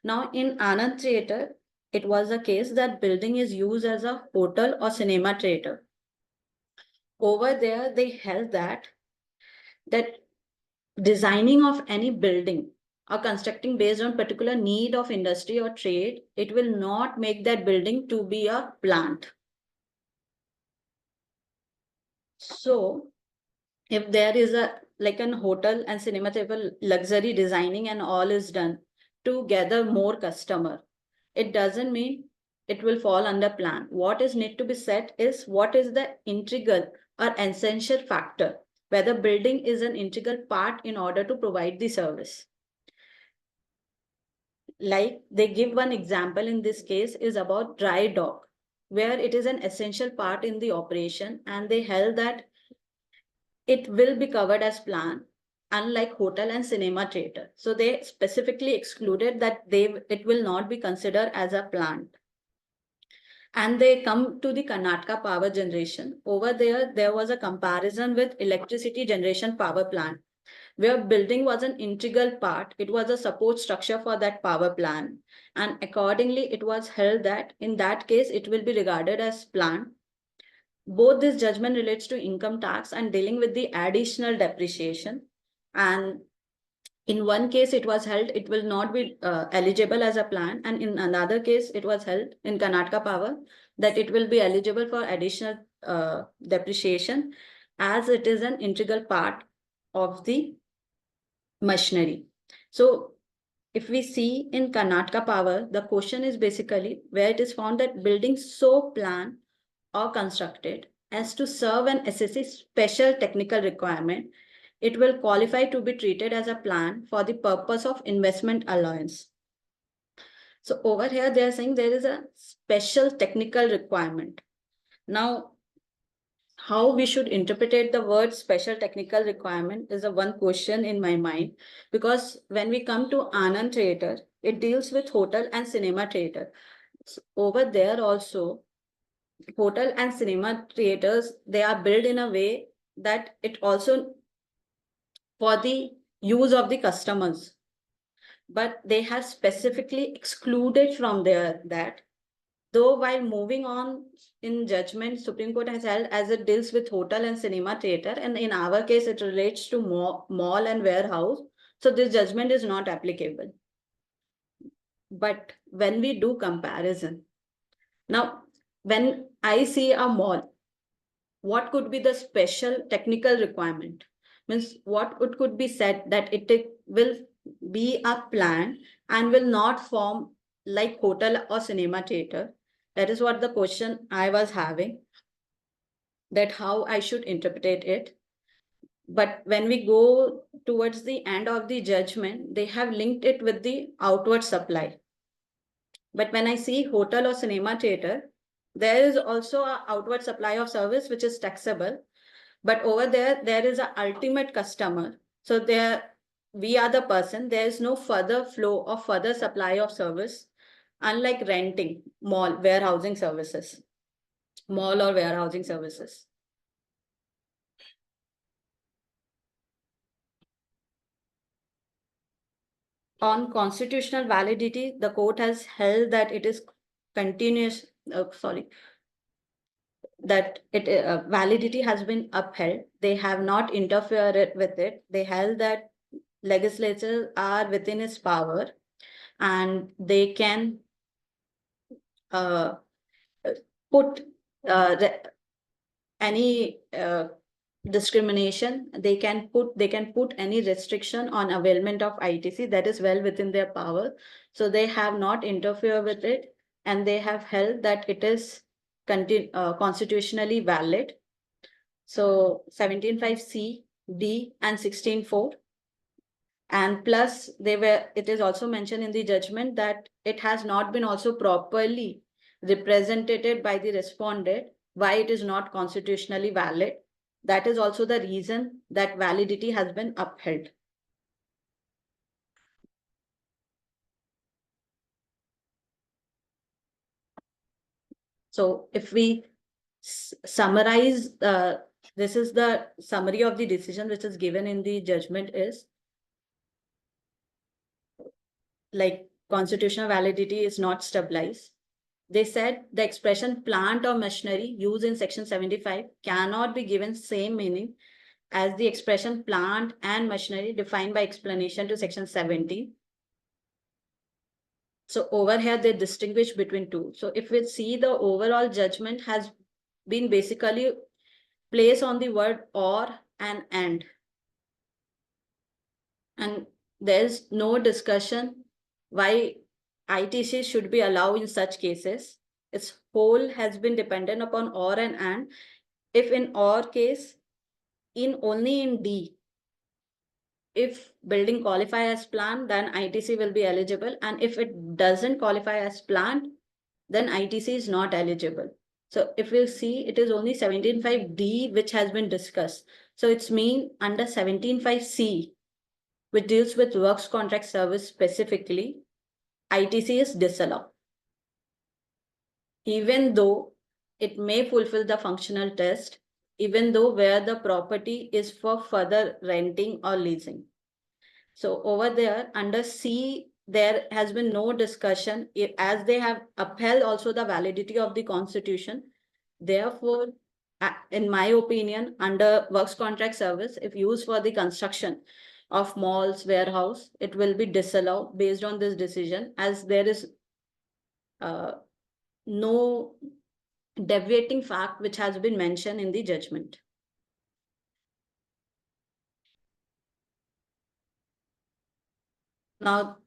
Now in Anand Theatre, it was a case that building is used as a hotel or cinema theatre. Over there, they held that designing of any building or constructing based on particular need of industry or trade, it will not make that building to be a plant. So if there is a like an hotel and cinema table luxury designing and all is done to gather more customer, it doesn't mean it will fall under plan. What is need to be set is what is the integral or essential factor, whether building is an integral part in order to provide the service. Like they give one example in this case is about dry dock, where it is an essential part in the operation, and they held that it will be covered as planned, unlike hotel and cinema theater. So they specifically excluded that it will not be considered as a plant. And they come to the Karnataka power generation. Over there was a comparison with electricity generation power plant, where building was an integral part. It was a support structure for that power plant. And accordingly, it was held that in that case, it will be regarded as plant. Both this judgment relates to income tax and dealing with the additional depreciation. And in one case, it was held, it will not be eligible as a plant. And in another case, it was held in Karnataka Power that it will be eligible for additional depreciation, as it is an integral part of the machinery. So if we see in Karnataka Power, the question is basically where it is found that buildings so planned or constructed as to serve an SSC special technical requirement, it will qualify to be treated as a plan for the purpose of investment allowance. So over here, they are saying there is a special technical requirement. Now, how we should interpret the word special technical requirement is a one question in my mind, because when we come to Anand Theatre, it deals with hotel and cinema theatre. So over there also, hotel and cinema theaters, they are built in a way that it also for the use of the customers, but they have specifically excluded from there that, though while moving on in judgment, Supreme Court has held as it deals with hotel and cinema theater, and in our case, it relates to mall and warehouse. So this judgment is not applicable. But when we do comparison, now, when I see a mall, what could be the special technical requirement? Means what it could be said that it will be a plan and will not form like hotel or cinema theater. That is what the question I was having, that how I should interpret it. But when we go towards the end of the judgment, they have linked it with the outward supply. But when I see hotel or cinema theater, there is also an outward supply of service which is taxable. But over there is an ultimate customer. So we are the person. There is no further flow or further supply of service, unlike renting mall, warehousing services, mall or warehousing services. On constitutional validity, the court has held that it is continuous, that validity has been upheld. They have not interfered with it. They held that legislatures are within its power and they can put any discrimination, they can put any restriction on availment of ITC, that is well within their power. So they have not interfered with it, and they have held that it is constitutionally valid. So 17.5C, D and 16.4. And plus it is also mentioned in the judgment that it has not been also properly represented by the respondent why it is not constitutionally valid. That is also the reason that validity has been upheld. So if we summarize, this is the summary of the decision which is given in the judgment is like constitutional validity is not stabilized. They said the expression plant or machinery used in section 75 cannot be given same meaning as the expression plant and machinery defined by explanation to section 70. So over here, they distinguish between two. So if we see, the overall judgment has been basically placed on the word or and. And there's no discussion why ITC should be allowed in such cases. Its whole has been dependent upon or and. If in or case, only in D, if building qualify as planned, then ITC will be eligible. And if it doesn't qualify as planned, then ITC is not eligible. So if we'll see, it is only 17.5D which has been discussed. So it's mean under 17.5C, which deals with works contract service specifically, ITC is disallowed. Even though it may fulfill the functional test, even though where the property is for further renting or leasing. So over there under C, there has been no discussion as they have upheld also the validity of the constitution. Therefore, in my opinion, under works contract service, if used for the construction of malls, warehouse, it will be disallowed based on this decision, as there is no deviating fact which has been mentioned in the judgment. Now,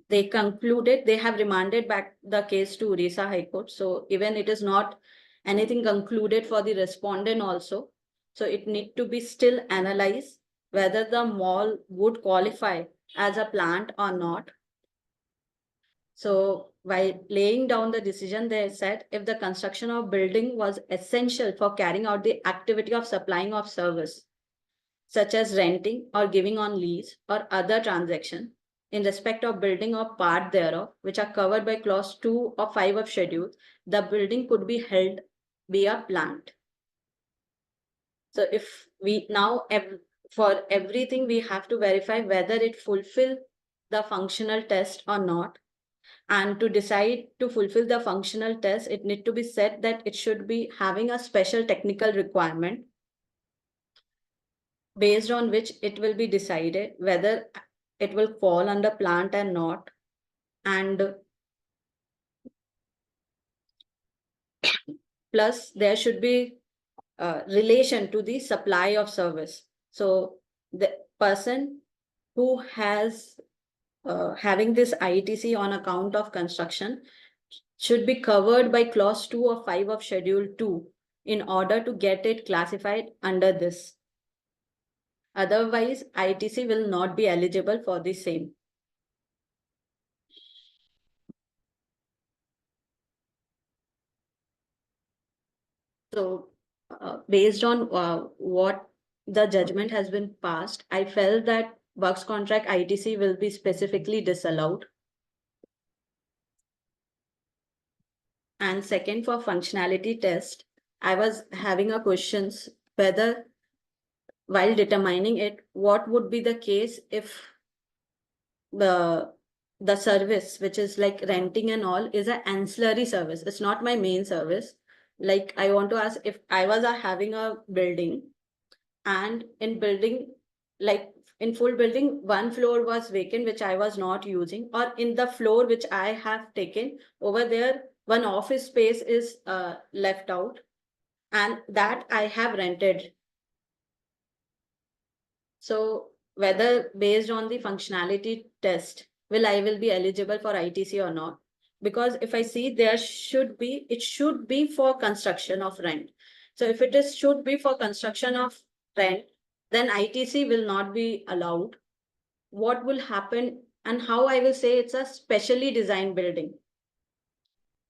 they concluded, they have remanded back the case to Orissa High Court. So even it is not anything concluded for the respondent also. So it need to be still analyzed whether the mall would qualify as a plant or not. So by laying down the decision, they said if the construction of building was essential for carrying out the activity of supplying of service, such as renting or giving on lease or other transaction in respect of building or part thereof, which are covered by clause 2 or 5 of schedule, the building could be held be a plant. So if we now, for everything, we have to verify whether it fulfill the functional test or not. And to decide to fulfill the functional test, it need to be said that it should be having a special technical requirement based on which it will be decided whether it will fall under plant and not. And plus there should be relation to the supply of service. So the person who has having this ITC on account of construction should be covered by clause 2 or 5 of schedule 2 in order to get it classified under this. Otherwise, ITC will not be eligible for the same. So based on what the judgment has been passed, I felt that works contract ITC will be specifically disallowed. And second, for functionality test, I was having a questions whether while determining it, what would be the case if the service, which is like renting and all, is an ancillary service. It's not my main service. Like I want to ask, if I was having a building and in building, like in full building, one floor was vacant, which I was not using, or in the floor which I have taken over there, one office space is left out and that I have rented. So whether based on the functionality test, I will be eligible for ITC or not? Because if I see there should be, it should be for construction of rent. So if it is should be for construction of rent, then ITC will not be allowed. What will happen and how I will say it's a specially designed building?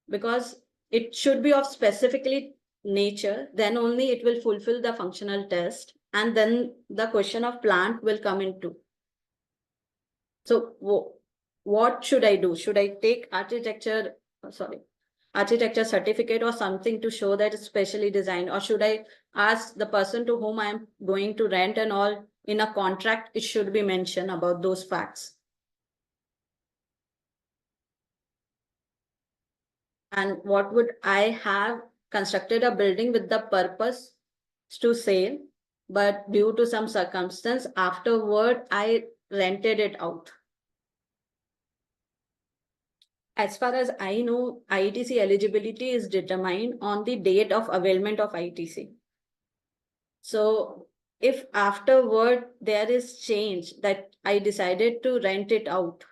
Because it should be of specifically nature, then only it will fulfill the functional test. And then the question of plant will come into. So what should I do? Should I take architecture certificate or something to show that it's specially designed? Or should I ask the person to whom I am going to rent and all in a contract, it should be mentioned about those facts? And what would I have constructed a building with the purpose to sale, but due to some circumstance afterward, I rented it out. As far as I know, ITC eligibility is determined on the date of availment of ITC. So if afterward there is change that I decided to rent it out,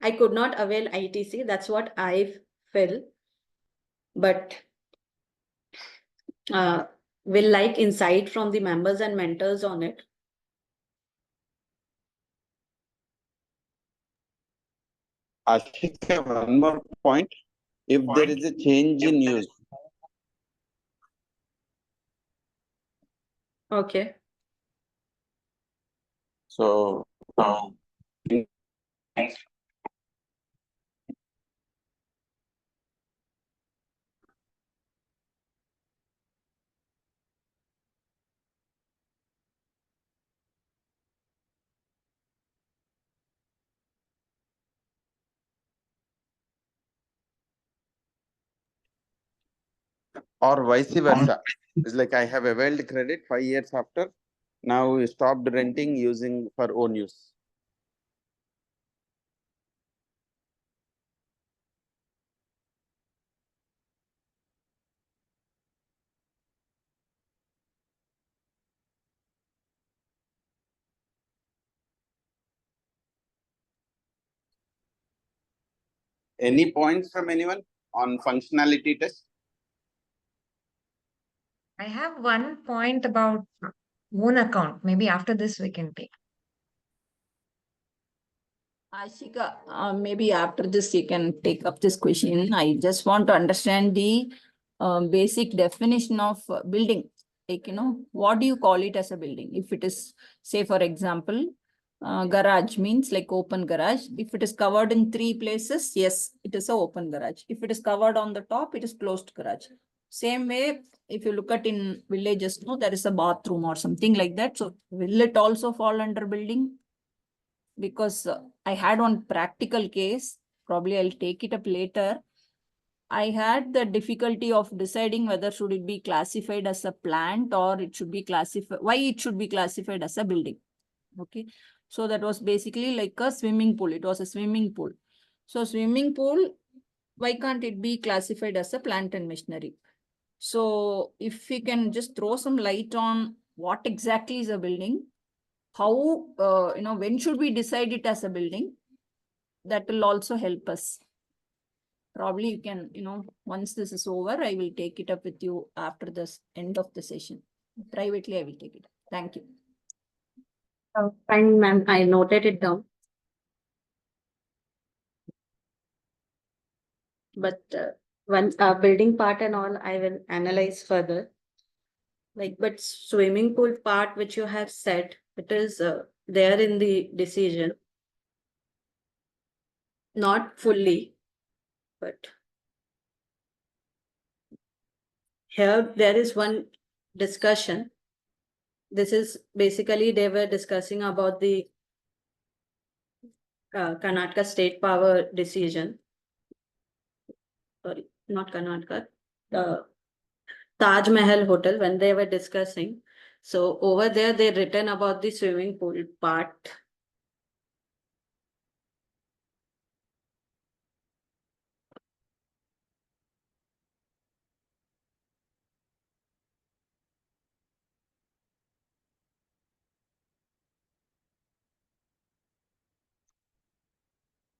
I could not avail ITC. That's what I feel. But will like insight from the members and mentors on it. Ashika, one more point. If there is a change in use, Okay. so or vice versa. It's like I have availed credit 5 years after. Now we stopped renting using for own use. Any points from anyone on functionality test? I have one point about own account. Maybe after this we can take. Ashika, maybe after this you can take up this question. I just want to understand the basic definition of building. Like, what do you call it as a building? If it is, say, for example, garage means like open garage. If it is covered in 3 places, yes, it is an open garage. If it is covered on the top, it is closed garage. Same way, if you look at in villages, there is a bathroom or something like that. So will it also fall under building? Because I had one practical case, probably I'll take it up later. I had the difficulty of deciding whether should it be classified as a plant or it should be classified, why it should be classified as a building. Okay. So that was basically like a swimming pool. It was a swimming pool. So swimming pool, why can't it be classified as a plant and machinery? So if we can just throw some light on what exactly is a building, how, when should we decide it as a building? That will also help us. Probably you can, once this is over, I will take it up with you after the end of the session. Privately, I will take it up. Thank you. Fine, ma'am. I noted it down. But once building part and all, I will analyze further. Like, but swimming pool part, which you have said, it is there in the decision. Not fully, but here there is one discussion. This is basically they were discussing about the Karnataka State Power decision. Sorry, not Karnataka. The Taj Mahal Hotel, when they were discussing. So over there, they written about the swimming pool part.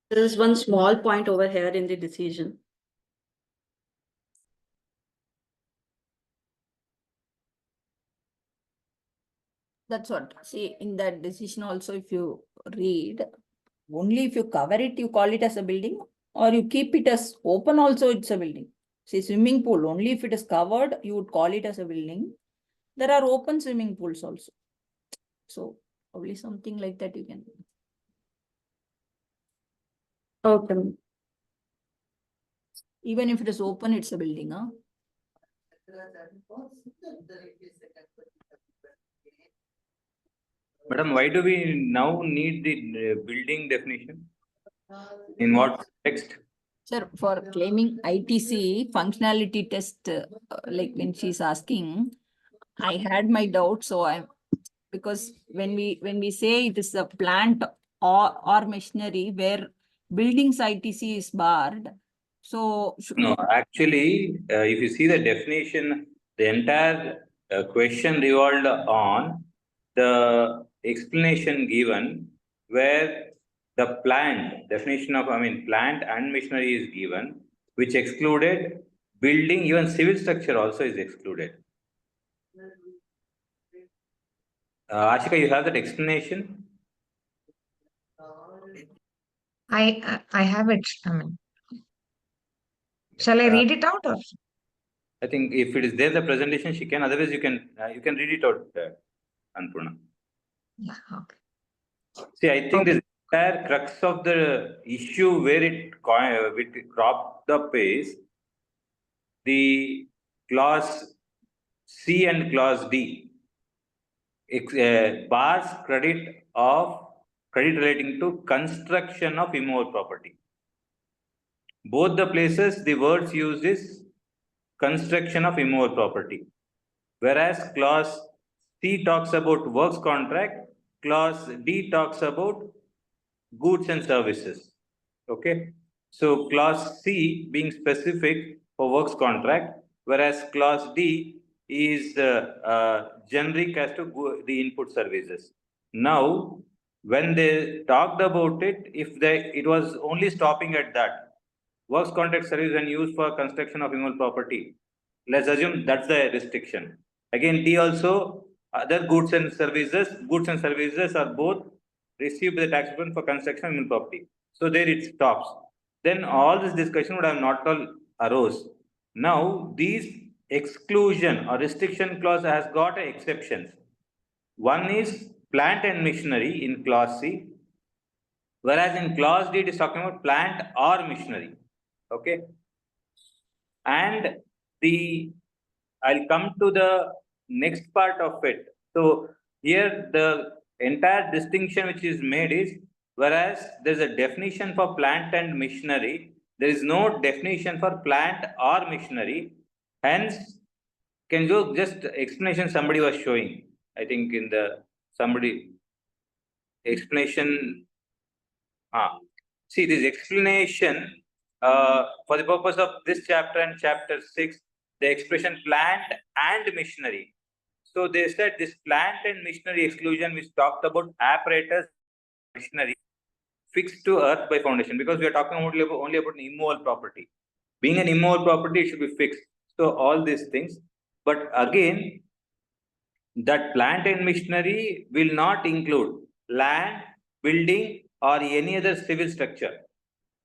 There is one small point over here in the decision. That's what, see, in that decision also, if you read, only if you cover it, you call it as a building, or you keep it as open also, it's a building. See, swimming pool, only if it is covered, you would call it as a building. There are open swimming pools also. So probably something like that you can. Okay. Even if it is open, it's a building, huh? Madam, why do we now need the building definition? In what context? Sir, for claiming ITC functionality test, like when she's asking, I had my doubt. So because when we say it is a plant or machinery where buildings ITC is barred, so no, actually, if you see the definition, the entire question revolved on the explanation given where the plant, definition of, plant and machinery is given, which excluded building, even civil structure also is excluded. Ashika, you have that explanation? I have it. I mean, shall I read it out or? I think if it is there, the presentation she can. Otherwise, you can read it out, Annapurna. Yeah. Okay. See, I think the entire crux of the issue where it cropped up is the clause C and clause D. Bars credit relating to construction of immovable property. Both the places the words used is construction of immovable property, whereas clause C talks about works contract, clause D talks about goods and services. Okay, so clause C being specific for works contract, whereas clause D is generic as to the input services. Now, when they talked about it, it was only stopping at that. Works contract service when used for construction of immovable property. Let's assume that's the restriction. Again, D also, other goods and services are both received by the taxpayer for construction of immovable property. So there it stops. Then all this discussion would have not all arose. Now, these exclusion or restriction clause has got exceptions. One is plant and machinery in clause C, whereas in clause D it is talking about plant or machinery. Okay, and I'll come to the next part of it. So here the entire distinction which is made is, whereas there's a definition for plant and machinery, there is no definition for plant or machinery. Hence, can you just explanation somebody was showing? I think in the somebody explanation. See this explanation. For the purpose of this chapter and chapter 6, the expression plant and machinery. So they said this plant and machinery exclusion, which talked about apparatus, machinery fixed to earth by foundation, because we are talking only about immovable property. Being an immovable property, it should be fixed. So all these things, but again, that plant and machinery will not include land, building, or any other civil structure.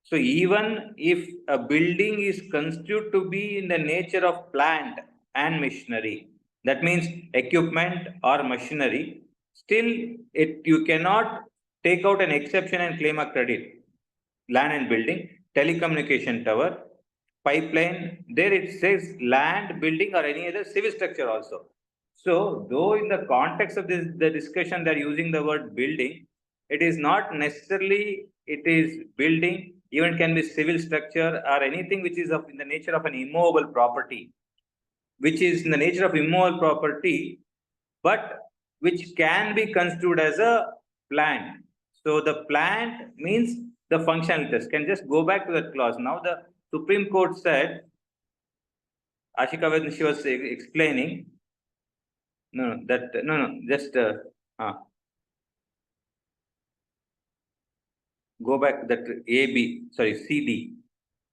So even if a building is constituted to be in the nature of plant and machinery, that means equipment or machinery, still you cannot take out an exception and claim a credit. Land and building, telecommunication tower, pipeline, there it says land, building, or any other civil structure also. So though in the context of the discussion they're using the word building, it is not necessarily it is building. Even can be civil structure or anything which is in the nature of an immovable property, but which can be construed as a plant. So the plant means the functional test. Can just go back to that clause. Now the Supreme Court said, Ashika, when she was explaining, go back that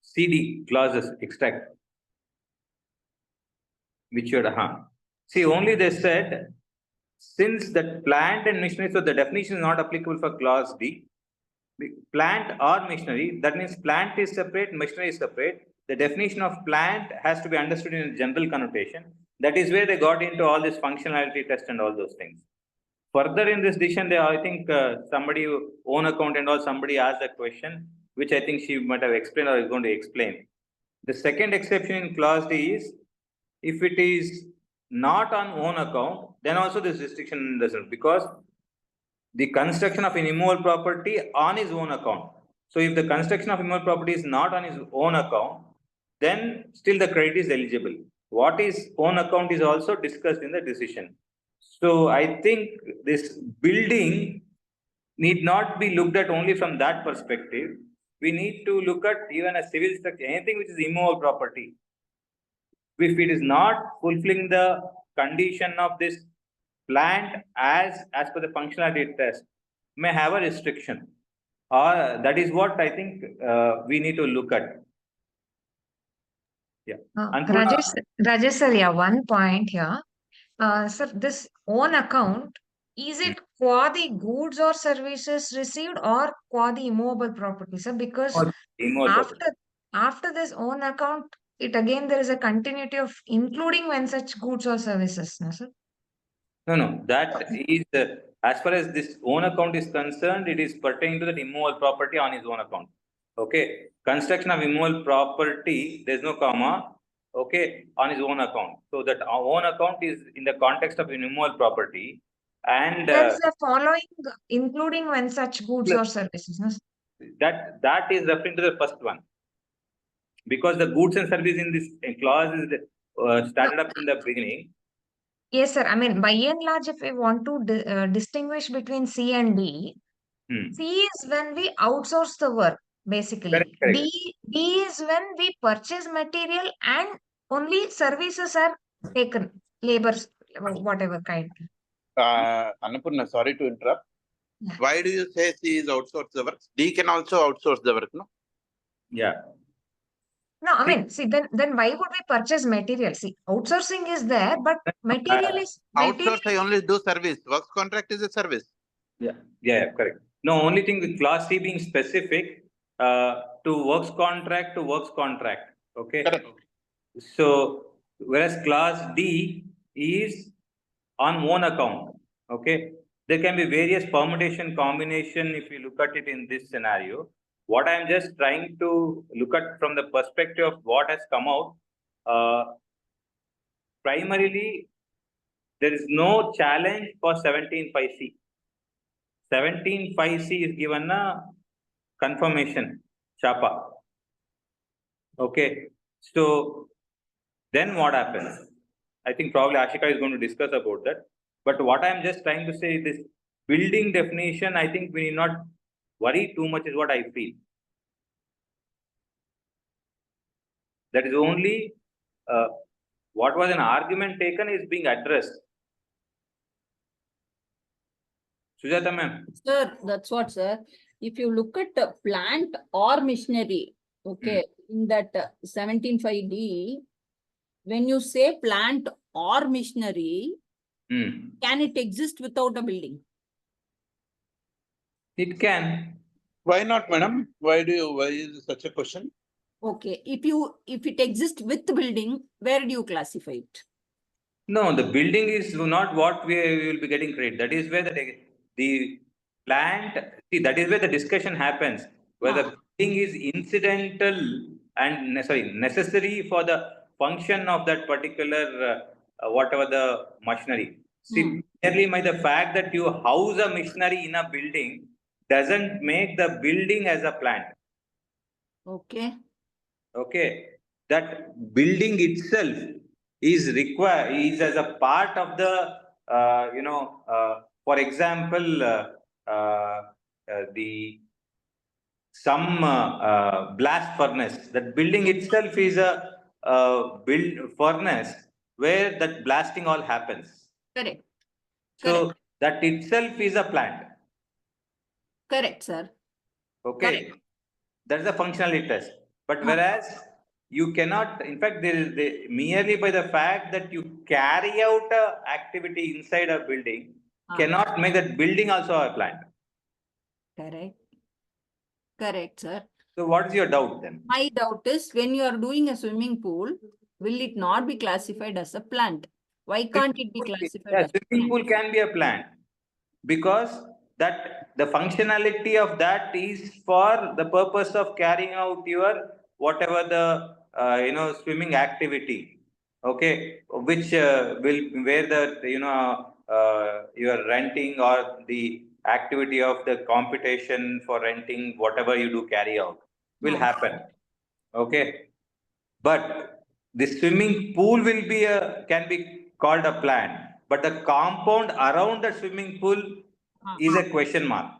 CD clauses extract, which should, see, only they said, since that plant and machinery, so the definition is not applicable for clause D. Plant or machinery, that means plant is separate, machinery is separate. The definition of plant has to be understood in a general connotation. That is where they got into all this functionality test and all those things. Further in this decision, I think somebody own account and all, somebody asked that question, which I think she might have explained or is going to explain. The second exception in clause D is, if it is not on own account, then also this restriction doesn't, because the construction of an immovable property on his own account. So if the construction of immovable property is not on his own account, then still the credit is eligible. What is own account is also discussed in the decision. So I think this building need not be looked at only from that perspective. We need to look at even a civil structure, anything which is immovable property. If it is not fulfilling the condition of this plant as per the functionality test may have a restriction, or that is what I think we need to look at. Yeah. Rajesh sir, yeah, one point here. Sir, this own account, is it qua the goods or services received or qua the immovable property, sir? Because after this own account, it again there is a continuity of including when such goods or services, no, sir? No, that is as far as this own account is concerned, it is pertaining to the immovable property on his own account. Okay, construction of immovable property, there's no comma. Okay, on his own account. So that our own account is in the context of immovable property, and There is a following, including when such goods or services, no? that is referring to the first one, because the goods and service in this clause is started up in the beginning. Yes, sir. I mean, by and large, if we want to distinguish between C and D, C is when we outsource the work, basically. Correct. D is when we purchase material and only services are taken, labors, whatever kind. Annapurna, sorry to interrupt. Yeah. Why do you say C is outsource the work? D can also outsource the work, no? Yeah. No, I mean, see, then why would we purchase material? See, outsourcing is there, but material is Outsource, I only do service. Works contract is a service. Yeah, correct. No, only thing with class C being specific to works contract. Okay. Correct. So whereas class D is on own account. Okay. There can be various permutation combination if you look at it in this scenario. What I am just trying to look at from the perspective of what has come out, primarily there is no challenge for 17.5C. 17.5C is given a confirmation, Chapa. Okay, so then what happens? I think probably Ashika is going to discuss about that. But what I am just trying to say is this building definition, I think we need not worry too much is what I feel. That is only what was an argument taken is being addressed. Sujata ma'am. Sir, that's what, sir. If you look at plant or machinery, okay, in that 17.5D, when you say plant or machinery, can it exist without a building? It can. Why not, madam? Why is such a question? Okay, if it exists with the building, where do you classify it? No, the building is not what we will be getting credit. That is where the plant, see, that is where the discussion happens. Whether the building is incidental and necessary for the function of that particular whatever the machinery. See, merely by the fact that you house a machinery in a building doesn't make the building as a plant. Okay. Okay, that building itself is required, is as a part of the, for example, some blast furnace. That building itself is a furnace where that blasting all happens. Correct. So that itself is a plant. Correct, sir. Okay. Correct. That's the functionality test. But whereas you cannot, in fact, there is merely by the fact that you carry out a activity inside a building cannot make that building also a plant. Correct. Correct, sir. So what is your doubt then? My doubt is when you are doing a swimming pool, will it not be classified as a plant? Why can't it be classified as a swimming pool can be a plant because that the functionality of that is for the purpose of carrying out your whatever the swimming activity, okay, which will where the you are renting or the activity of the competition for renting whatever you do carry out will happen, okay. But the swimming pool will be can be called a plant, but the compound around the swimming pool is a question mark.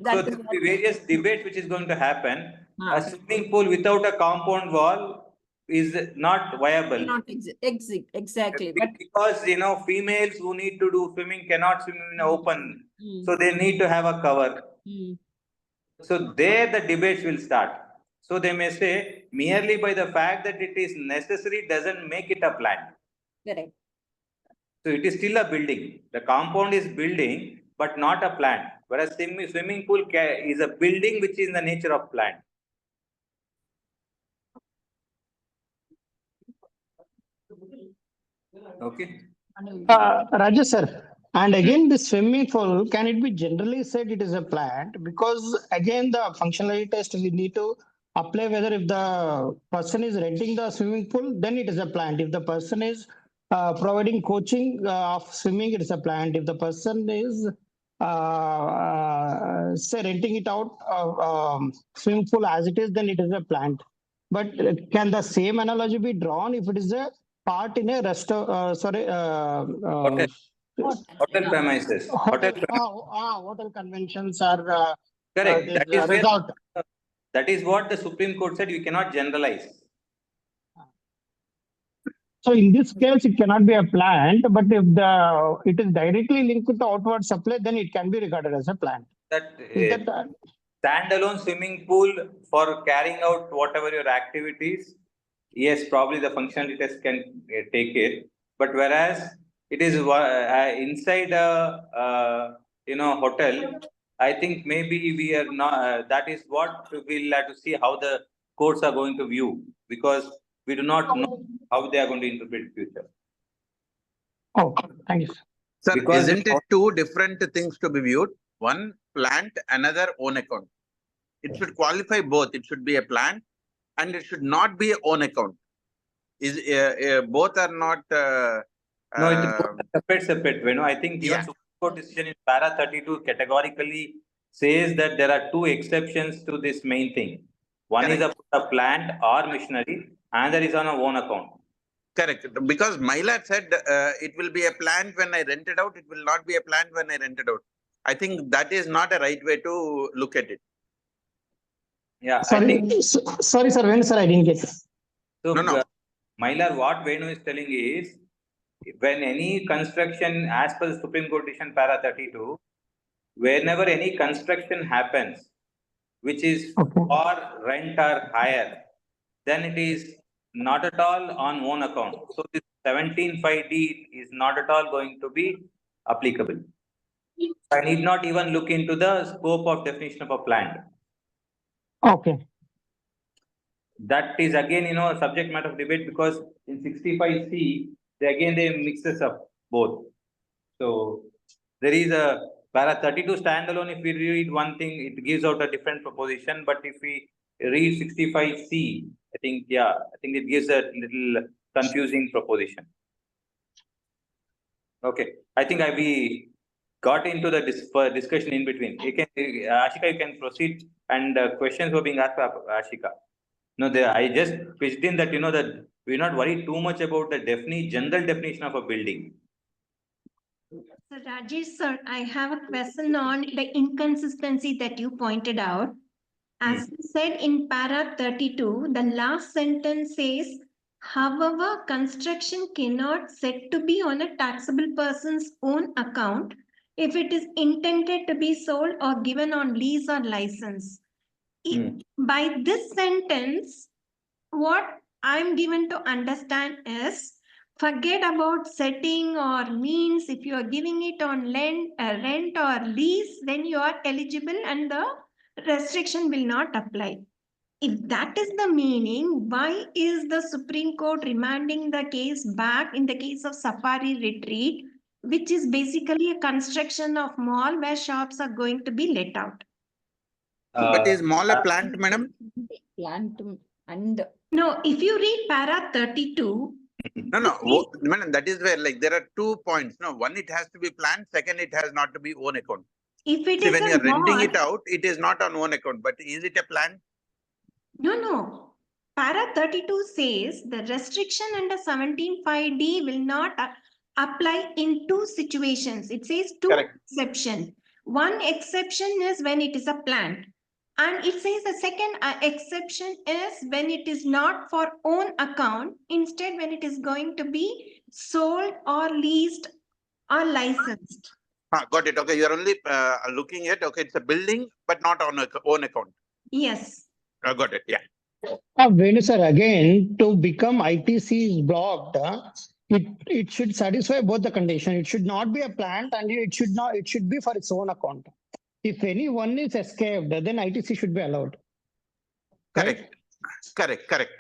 So there will be various debates which is going to happen. A swimming pool without a compound wall is not viable. Not exactly, but Because, females who need to do swimming cannot swim in open. Mm. So they need to have a cover. Mm. So there the debates will start. So they may say merely by the fact that it is necessary doesn't make it a plant. Correct. So it is still a building. The compound is building, but not a plant. Whereas swimming pool is a building which is in the nature of plant. Okay. Rajesh sir, and again the swimming pool, can it be generally said it is a plant? Because again the functionality test we need to apply whether if the person is renting the swimming pool, then it is a plant. If the person is providing coaching of swimming, it is a plant. If the person is say renting it out swimming pool as it is, then it is a plant. But can the same analogy be drawn if it is a part in a Hotel premises. hotel conventions are Correct. resort. That is what the Supreme Court said. You cannot generalize. So in this case, it cannot be a plant, but if it is directly linked with the outward supply, then it can be regarded as a plant. Standalone swimming pool for carrying out whatever your activities, yes, probably the functionality test can take it. But whereas it is inside a hotel, I think maybe we are not. That is what we'll have to see how the courts are going to view, because we do not know how they are going to interpret future. Oh, thank you, sir. Sir, Because isn't it two different things to be viewed? One plant, another own account. It should qualify both. It should be a plant and it should not be a own account. Both are not. No, it is separate. I think even Supreme Court decision in para 32 categorically says that there are two exceptions to this main thing. One is a plant or machinery, and there is on a own account. Correct. Because Mylat said it will be a plant when I rent it out. It will not be a plant when I rent it out. I think that is not a right way to look at it. Yeah. Sorry, sir. When, sir, I didn't get it. So, Mylar, what Venu is telling is, when any construction, as per the Supreme Court decision para 32, whenever any construction happens, which is for rent or hire, then it is not at all on own account. So this 17(5)(d) is not at all going to be applicable. I need not even look into the scope of definition of a plant. Okay. That is again, a subject matter of debate, because in 65C, they mix this up both. So there is a para 32 standalone. If we read one thing, it gives out a different proposition. But if we read 65C, I think it gives a little confusing proposition. Okay, I think we got into the discussion in between. Ashika, you can proceed. And questions were being asked by Ashika. No, I just pitched in that, that we're not worried too much about the general definition of a building. So Rajesh sir, I have a question on the inconsistency that you pointed out. As you said in para 32, the last sentence says, however, construction cannot said to be on a taxable person's own account if it is intended to be sold or given on lease or license. By this sentence, what I'm given to understand is, forget about setting or means. If you are giving it on rent or lease, then you are eligible and the restriction will not apply. If that is the meaning, why is the Supreme Court remanding the case back in the case of Safari Retreat, which is basically a construction of mall where shops are going to be let out? But is mall a plant, madam? Plant and... No, if you read para 32... No, madam, that is where there are 2 points. No, one, it has to be plant. Second, it has not to be own account. If it is when you are renting mall, it out, it is not on own account. But is it a plant? No. Para 32 says the restriction under 17(5)(d) will not apply in two situations. It says two exceptions. One exception is when it is a plant. And it says the second exception is when it is not for own account, instead when it is going to be sold or leased or licensed. Got it. Okay, you're only looking at, okay, it's a building, but not on own account. Yes. Got it. Yeah. Venu sir, again, to become ITC is blocked, it should satisfy both the condition. It should not be a plant and it should be for its own account. If any one is escaped, then ITC should be allowed. Correct. Right? Correct.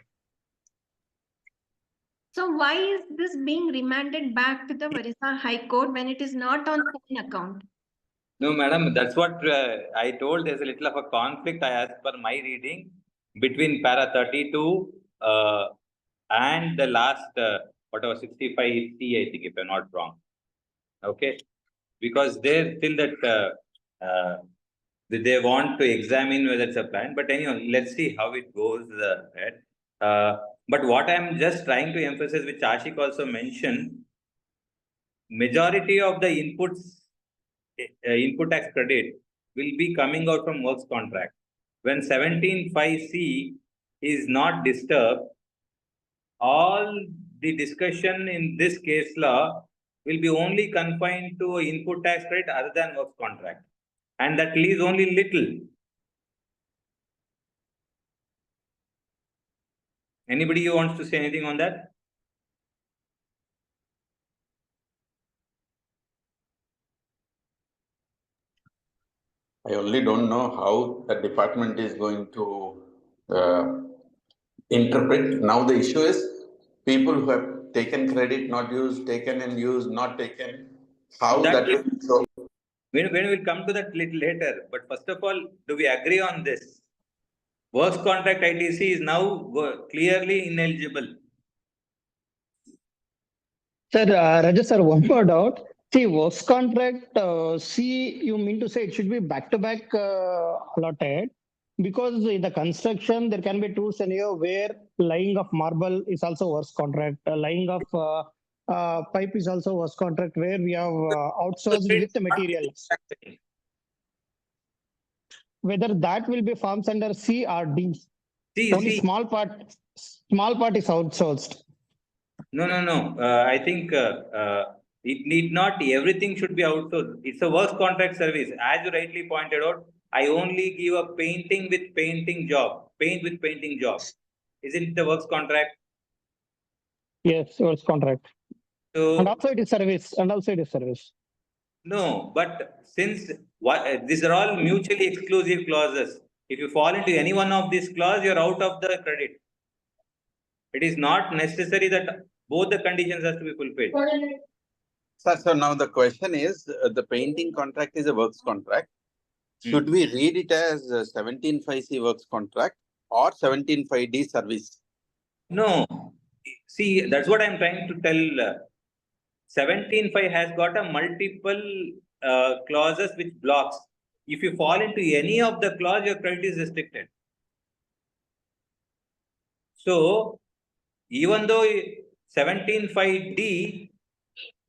So why is this being remanded back to the Orissa High Court when it is not on own account? No, madam, that's what I told. There's a little of a conflict, as per my reading, between para 32 and the last, whatever, 65C, I think, if I'm not wrong. Okay. Because they're still that they want to examine whether it's a plan. But anyway, let's see how it goes ahead. But what I'm just trying to emphasize, which Ashik also mentioned, majority of the inputs, input tax credit will be coming out from works contract. When 17(5)(c) is not disturbed, all the discussion in this case law will be only confined to input tax credit other than works contract. And that leaves only little. Anybody who wants to say anything on that? I only don't know how the department is going to interpret. Now the issue is people who have taken credit, not used, taken and used, not taken. How that will so. When we'll come to that little later. But first of all, do we agree on this? Works contract ITC is now clearly ineligible. Sir, Raja sir, one more doubt. See, works contract, you mean to say it should be back-to-back allotted? Because in the construction, there can be two scenarios where laying of marble is also works contract, laying of pipe is also works contract, where we have outsourced with the materials. Whether that will be forms under C or D. Only small part is outsourced. No. I think it need not, everything should be outsourced. It's a works contract service. As you rightly pointed out, I only give a painting with painting job, paint with painting job. Isn't it the works contract? Yes, works contract. So, and also it is service. No, but since these are all mutually exclusive clauses, if you fall into any one of these clauses, you're out of the credit. It is not necessary that both the conditions have to be fulfilled. Sir, so now the question is, the painting contract is a works contract. Should we read it as 17(5)(c) works contract or 17(5)(d) service? No. See, that's what I'm trying to tell. 17(5) has got a multiple clauses which blocks. If you fall into any of the clause, your credit is restricted. So, even though 17(5)(d),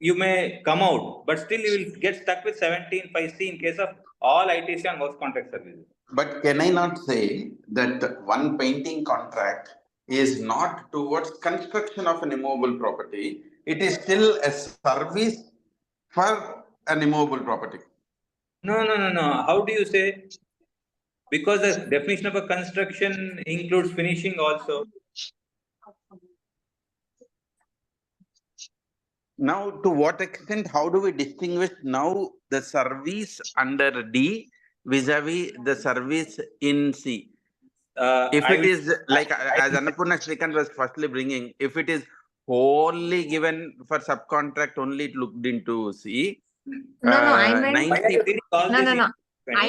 you may come out, but still you will get stuck with 17(5)(c) in case of all ITC and works contract services. But can I not say that one painting contract is not towards construction of an immovable property? It is still a service for an immovable property. No. How do you say? Because the definition of a construction includes finishing also. Now, to what extent, how do we distinguish now the service under D vis-a-vis the service in C? If it is like, as Annapurna Srikanth was firstly bringing, if it is wholly given for subcontract, only it looked into C. I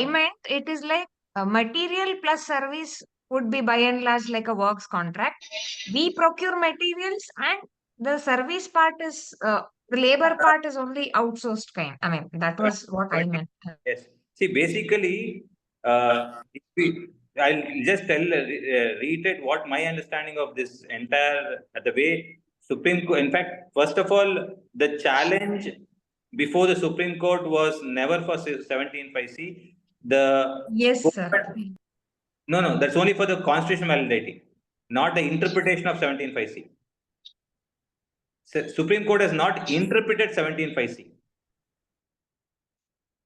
meant it is like material plus service would be by and large like a works contract. We procure materials and the service part is, the labor part is only outsourced kind. I mean, that was what I meant. Yes. See, basically, I'll just reiterate what my understanding of this entire, the way Supreme Court, in fact, first of all, the challenge before the Supreme Court was never for 17(5)(c). Yes, sir. No, that's only for the constitutional validity, not the interpretation of 17.5C. Supreme Court has not interpreted 17.5C,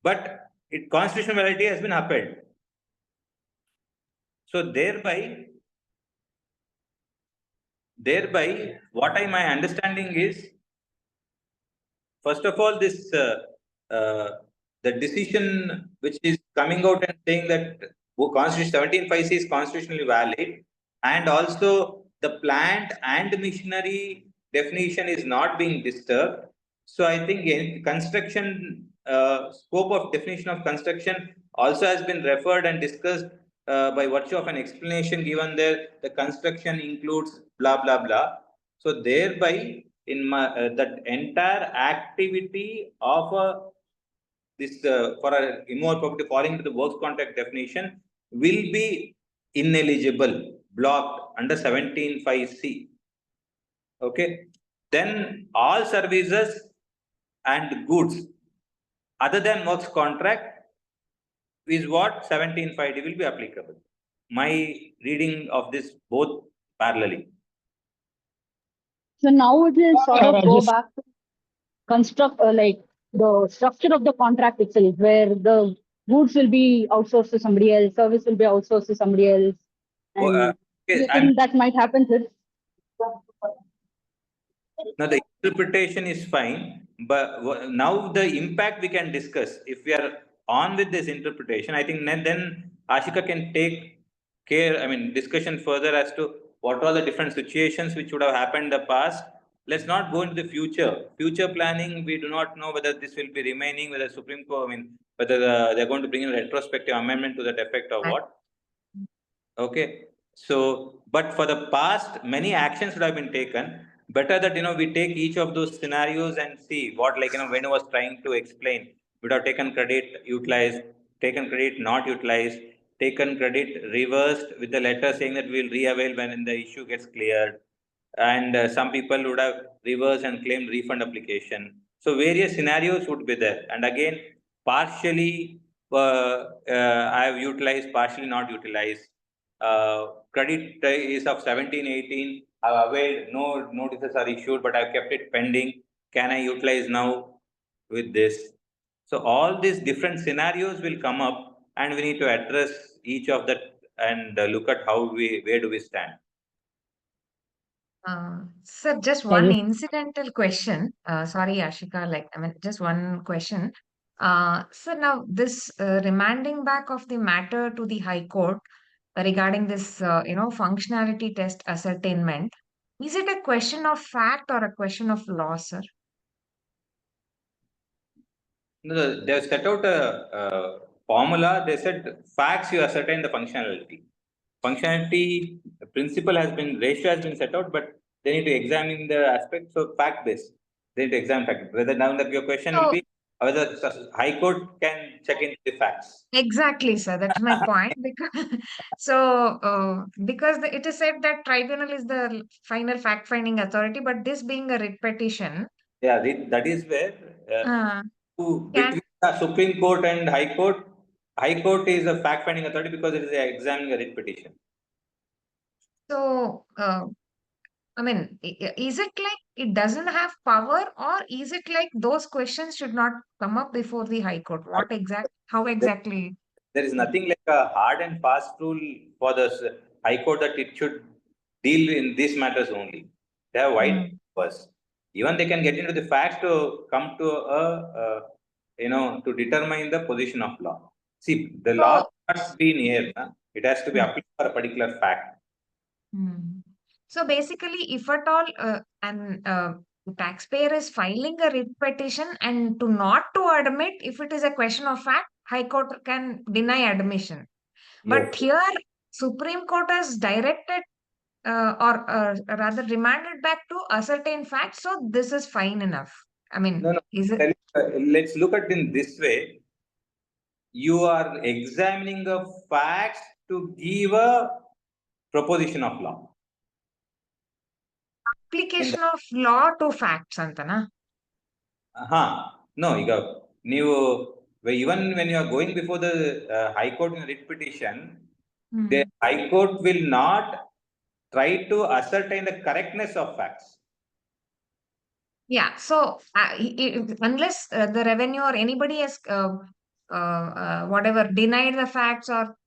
but constitutional validity has been upheld. So thereby, what my understanding is, first of all, this the decision which is coming out and saying that Constitution 17.5C is constitutionally valid, and also the plant and machinery definition is not being disturbed. So I think in construction scope of definition of construction also has been referred and discussed by virtue of an explanation given there. The construction includes blah blah blah. So thereby, in that entire activity of this for a immovable property falling into the works contract definition will be ineligible, blocked under 17.5C. Okay. Then all services and goods other than works contract is what 17.5D will be applicable. My reading of this both parallelly. So now it will sort of go back to construct like the structure of the contract itself, where the goods will be outsourced to somebody else, service will be outsourced to somebody else. And you think that might happen, sir? Now the interpretation is fine, but now the impact we can discuss. If we are on with this interpretation, I think then Ashika can take care, discussion further as to what are the different situations which would have happened in the past. Let's not go into the future. Future planning, we do not know whether this will be remaining, whether Supreme Court, whether they're going to bring in a retrospective amendment to that effect or what. Okay. So, but for the past, many actions would have been taken. Better that, we take each of those scenarios and see what, when I was trying to explain, would have taken credit utilized, taken credit not utilized, taken credit reversed with the letter saying that we'll reavail when the issue gets cleared. And some people would have reversed and claimed refund application. So various scenarios would be there. And again, partially I have utilized, partially not utilized. Credit is of 17-18. I've availed, no notices are issued, but I've kept it pending. Can I utilize now with this? So all these different scenarios will come up, and we need to address each of that and look at where do we stand. Sir, just one incidental question. Sorry, Ashika, just one question. Sir, now this remanding back of the matter to the High Court regarding this, functionality test ascertainment, is it a question of fact or a question of law, sir? No, they have set out a formula. They said facts you ascertain the functionality. Functionality principle has been, ratio has been set out, but they need to examine the aspects of fact based. They need to examine fact. Whether now your question will be whether High Court can check into the facts. Exactly, sir. That's my point. Because it is said that tribunal is the final fact-finding authority, but this being a writ petition. Yeah, that is where between the Supreme Court and High Court is a fact-finding authority because it is examining a writ petition. So, is it like it doesn't have power, or is it like those questions should not come up before the High Court? How exactly? There is nothing like a hard and fast rule for the High Court that it should deal in these matters only. They have wide purpose. Even they can get into the facts to come to to determine the position of law. See, the law must be in here. It has to be applied for a particular fact. So basically, if at all the taxpayer is filing a writ petition and not to admit, if it is a question of fact, High Court can deny admission. But here, Supreme Court has directed or rather remanded back to ascertain facts. So this is fine enough. Is it? Let's look at it in this way. You are examining the facts to give a proposition of law. Application of law to facts, Antana. No, even when you are going before the High Court in a writ petition, The High Court will not try to ascertain the correctness of facts. Yeah, so unless the revenue or anybody has whatever denied the facts or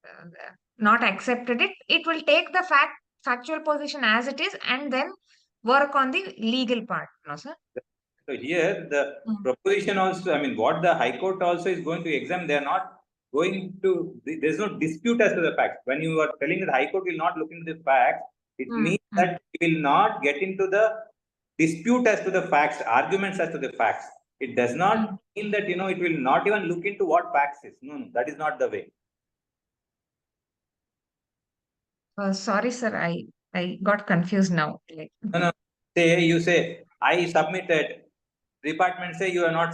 not accepted it, it will take the factual position as it is and then work on the legal part, no sir? So here the proposition also, I mean, what the High Court also is going to examine, they are not going to, there's no dispute as to the facts. When you are telling that the High Court will not look into the facts, it means that it will not get into the dispute as to the facts, arguments as to the facts. It does not mean that, it will not even look into what facts is. No, that is not the way. Sorry, sir, I got confused now. No. Say, you say, I submitted. Department say they have not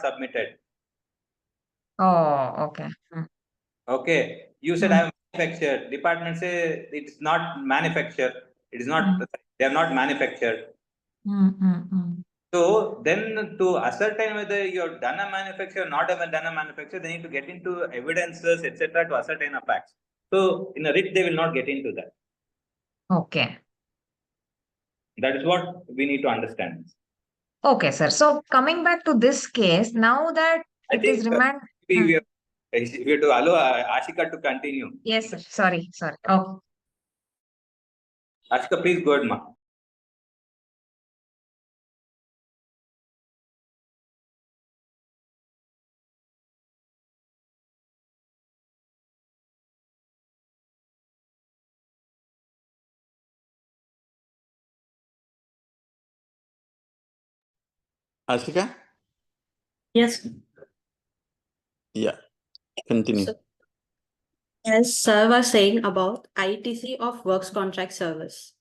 submitted. Oh, okay. Okay. You said I have manufactured. Department say it's not manufactured. It is not, they have not manufactured. So then to ascertain whether you have done a manufacture or not have done a manufacture, they need to get into evidences, etc. to ascertain a facts. So in a writ, they will not get into that. Okay. That is what we need to understand. Okay, sir. So coming back to this case, now that I it is remand. we have to allow Ashika to continue. Yes, sir. Sorry. Oh. Ashika, please go ahead, ma. Ashika? Yes. Yeah, continue. So, as sir was saying about ITC of works contract service,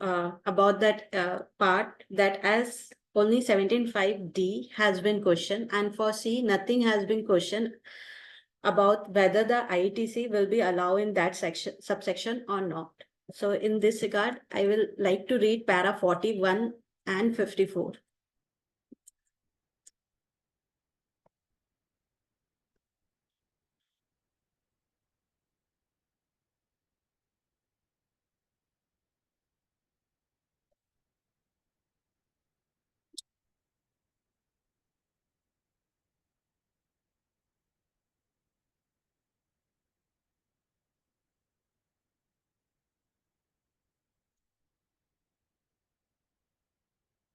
about that part, that as only 17.5D has been questioned, and for C, nothing has been questioned about whether the ITC will be allowed in that subsection or not. So in this regard, I will like to read para 41 and 54.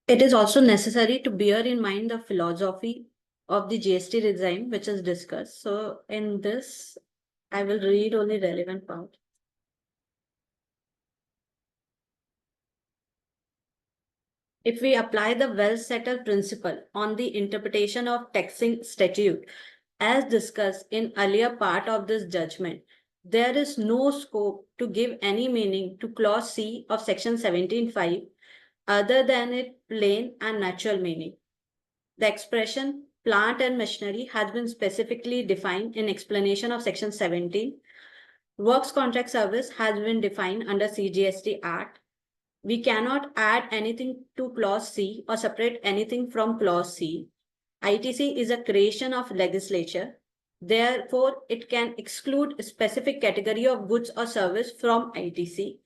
It is also necessary to bear in mind the philosophy of the GST regime, which is discussed. So in this, I will read only relevant part. If we apply the well-settled principle on the interpretation of taxing statute, as discussed in earlier part of this judgment, there is no scope to give any meaning to clause C of section 17.5 other than its plain and natural meaning. The expression plant and machinery has been specifically defined in explanation of section 17. Works contract service has been defined under CGST Act. We cannot add anything to clause C or separate anything from clause C. ITC is a creation of legislature. Therefore, it can exclude a specific category of goods or service from ITC.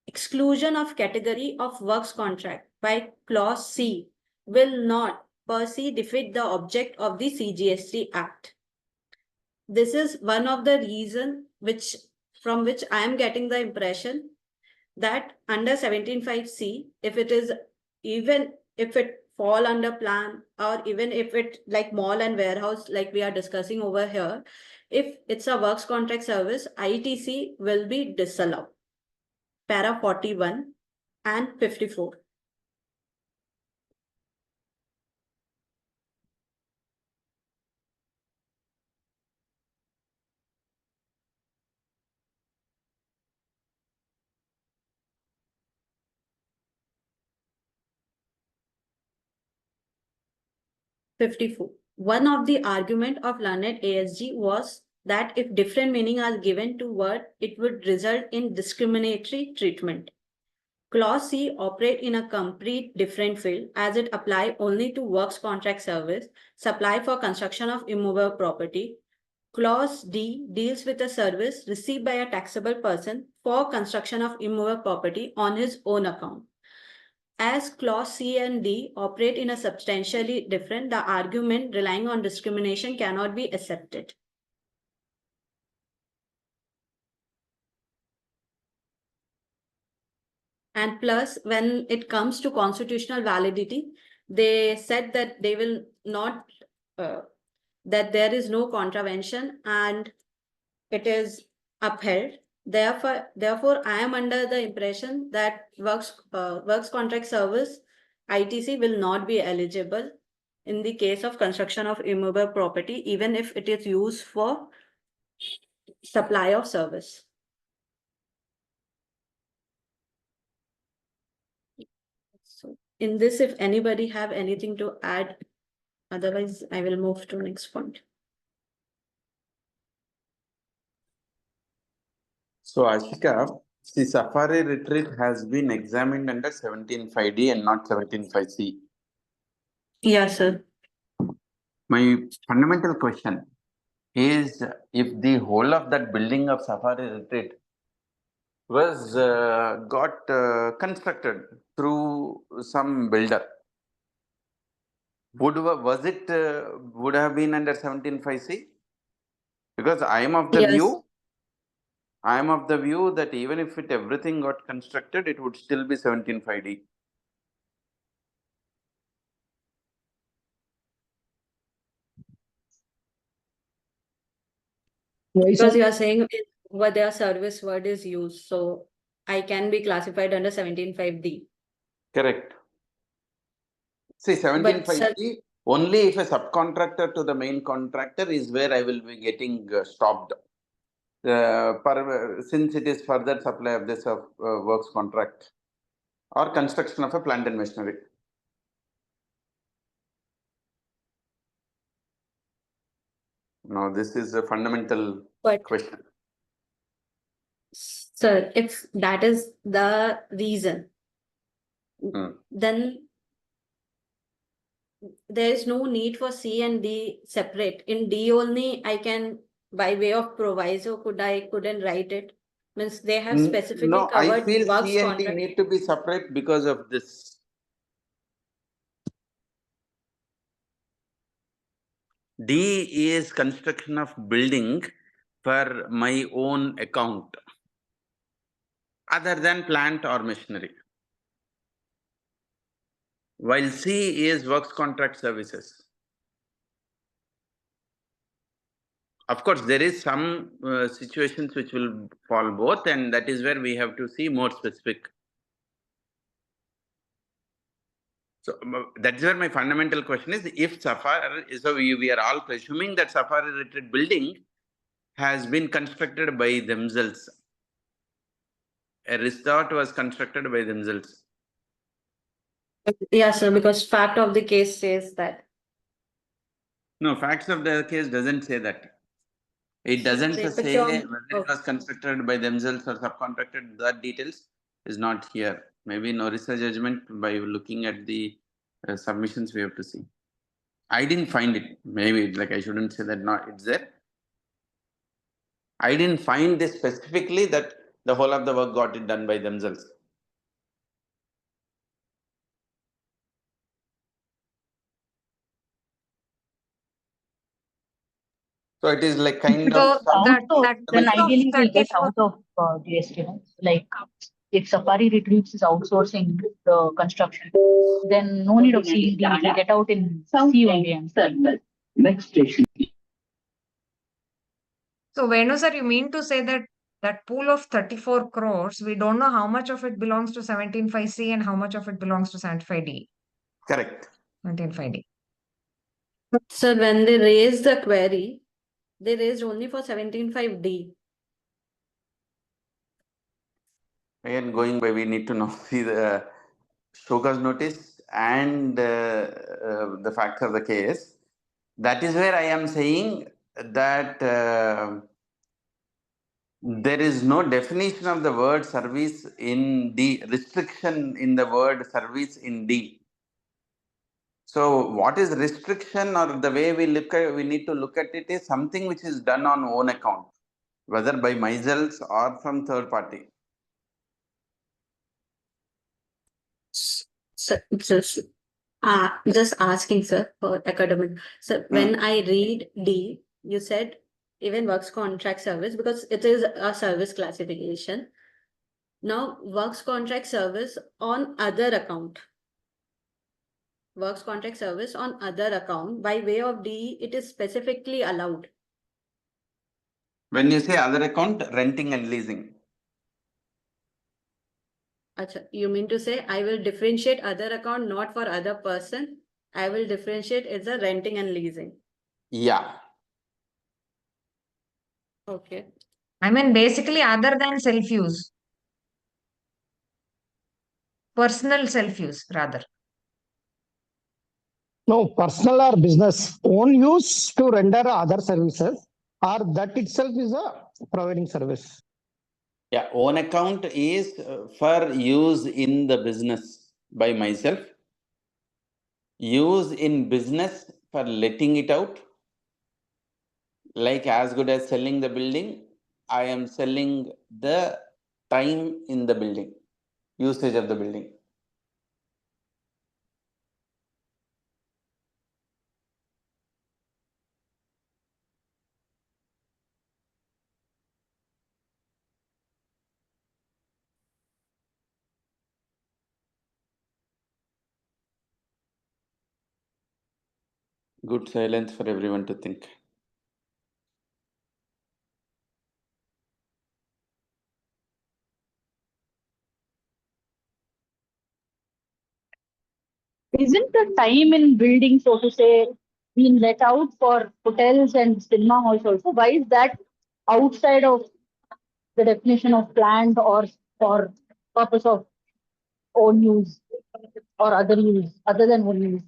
Exclusion of category of works contract by clause C will not per se defeat the object of the CGST Act. This is one of the reasons from which I am getting the impression that under 17.5C, even if it fall under plan, or even if it like mall and warehouse, like we are discussing over here, if it's a works contract service, ITC will be disallowed. Para 41 and 54. One of the argument of learned ASG was that if different meaning are given to word, it would result in discriminatory treatment. Clause C operate in a complete different field as it apply only to works contract service, supply for construction of immovable property. Clause D deals with a service received by a taxable person for construction of immovable property on his own account. As clause C and D operate in a substantially different, the argument relying on discrimination cannot be accepted. And plus, when it comes to constitutional validity, they said that they will not, that there is no contravention and it is upheld. Therefore, I am under the impression that works contract service ITC will not be eligible in the case of construction of immovable property, even if it is used for supply of service. So in this, if anybody have anything to add, otherwise I will move to next point. So Ashika, the Safari retreat has been examined under 17.5D and not 17.5C. Yes, sir. My fundamental question is, if the whole of that building of Safari retreat was got constructed through some builder, would have been under 17.5C? Because I am of the view that even if everything got constructed, it would still be 17.5D. Because you are saying what their service word is used, so I can be classified under 17.5D. Correct. See, 17.5D, only if a subcontractor to the main contractor is where I will be getting stopped. Since it is further supply of this works contract or construction of a plant and machinery. No, this is a fundamental question. Sir, if that is the reason, then there is no need for C and D separate. In D only, I can, by way of proviso, couldn't write it. Means they have specifically covered I feel works C and D contract. need to be separate because of this. D is construction of building for my own account, other than plant or machinery. While C is works contract services. Of course, there is some situations which will fall both, and that is where we have to see more specific. So that's where my fundamental question is: if Safari, so we are all presuming that Safari retreat building has been constructed by themselves. A resort was constructed by themselves. Yes, sir, because fact of the case says that. No, facts of the case doesn't say that. It doesn't say whether it was constructed by themselves or subcontracted. That details is not here. Maybe no research judgment by looking at the submissions we have to see. I didn't find it. Maybe like I shouldn't say that not it's there. I didn't find this specifically that the whole of the work got it done by themselves. So it is like kind of. Then ideally we get out of GST. Like if Safari Retreats is outsourcing the construction, then no need of C&D. We get out in C only. So Venu sir, you mean to say that that pool of 34 crores, we don't know how much of it belongs to 17.5C and how much of it belongs to 75D? Correct. 17.5D. Sir, when they raised the query, they raised only for 17.5D. Again, going by, we need to know see the show cause notice and the facts of the case. That is where I am saying that there is no definition of the word service in D, restriction in the word service in D. So what is restriction, or the way we need to look at it, is something which is done on own account, whether by myself or from third party. So, just asking, sir, for academic. So when I read D, you said even works contract service, because it is a service classification. Now, works contract service on other account. Works contract service on other account, by way of D, it is specifically allowed. When you say other account, renting and leasing. Achha, you mean to say I will differentiate other account not for other person? I will differentiate it's a renting and leasing. Yeah. Okay. I mean, basically, other than self-use. Personal self-use, rather. No, personal or business. Own use to render other services, or that itself is a providing service. Yeah, own account is for use in the business by myself. Use in business for letting it out. Like as good as selling the building, I am selling the time in the building, usage of the building. Good silence for everyone to think. Isn't the time in building, so to say, being let out for hotels and cinema halls also? Why is that outside of the definition of planned or for purpose of own use or other use, other than own use?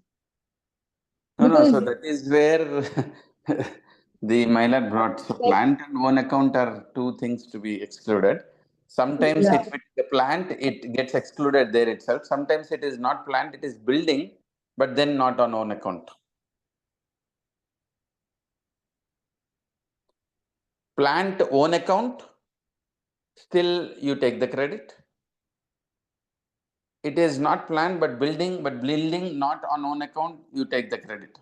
No, so that is where the Mailad brought. So plant and own account are two things to be excluded. Sometimes if it is a plant, it gets excluded there itself. Sometimes it is not plant, it is building, but then not on own account. Plant own account, still you take the credit. It is not plant but building not on own account, you take the credit.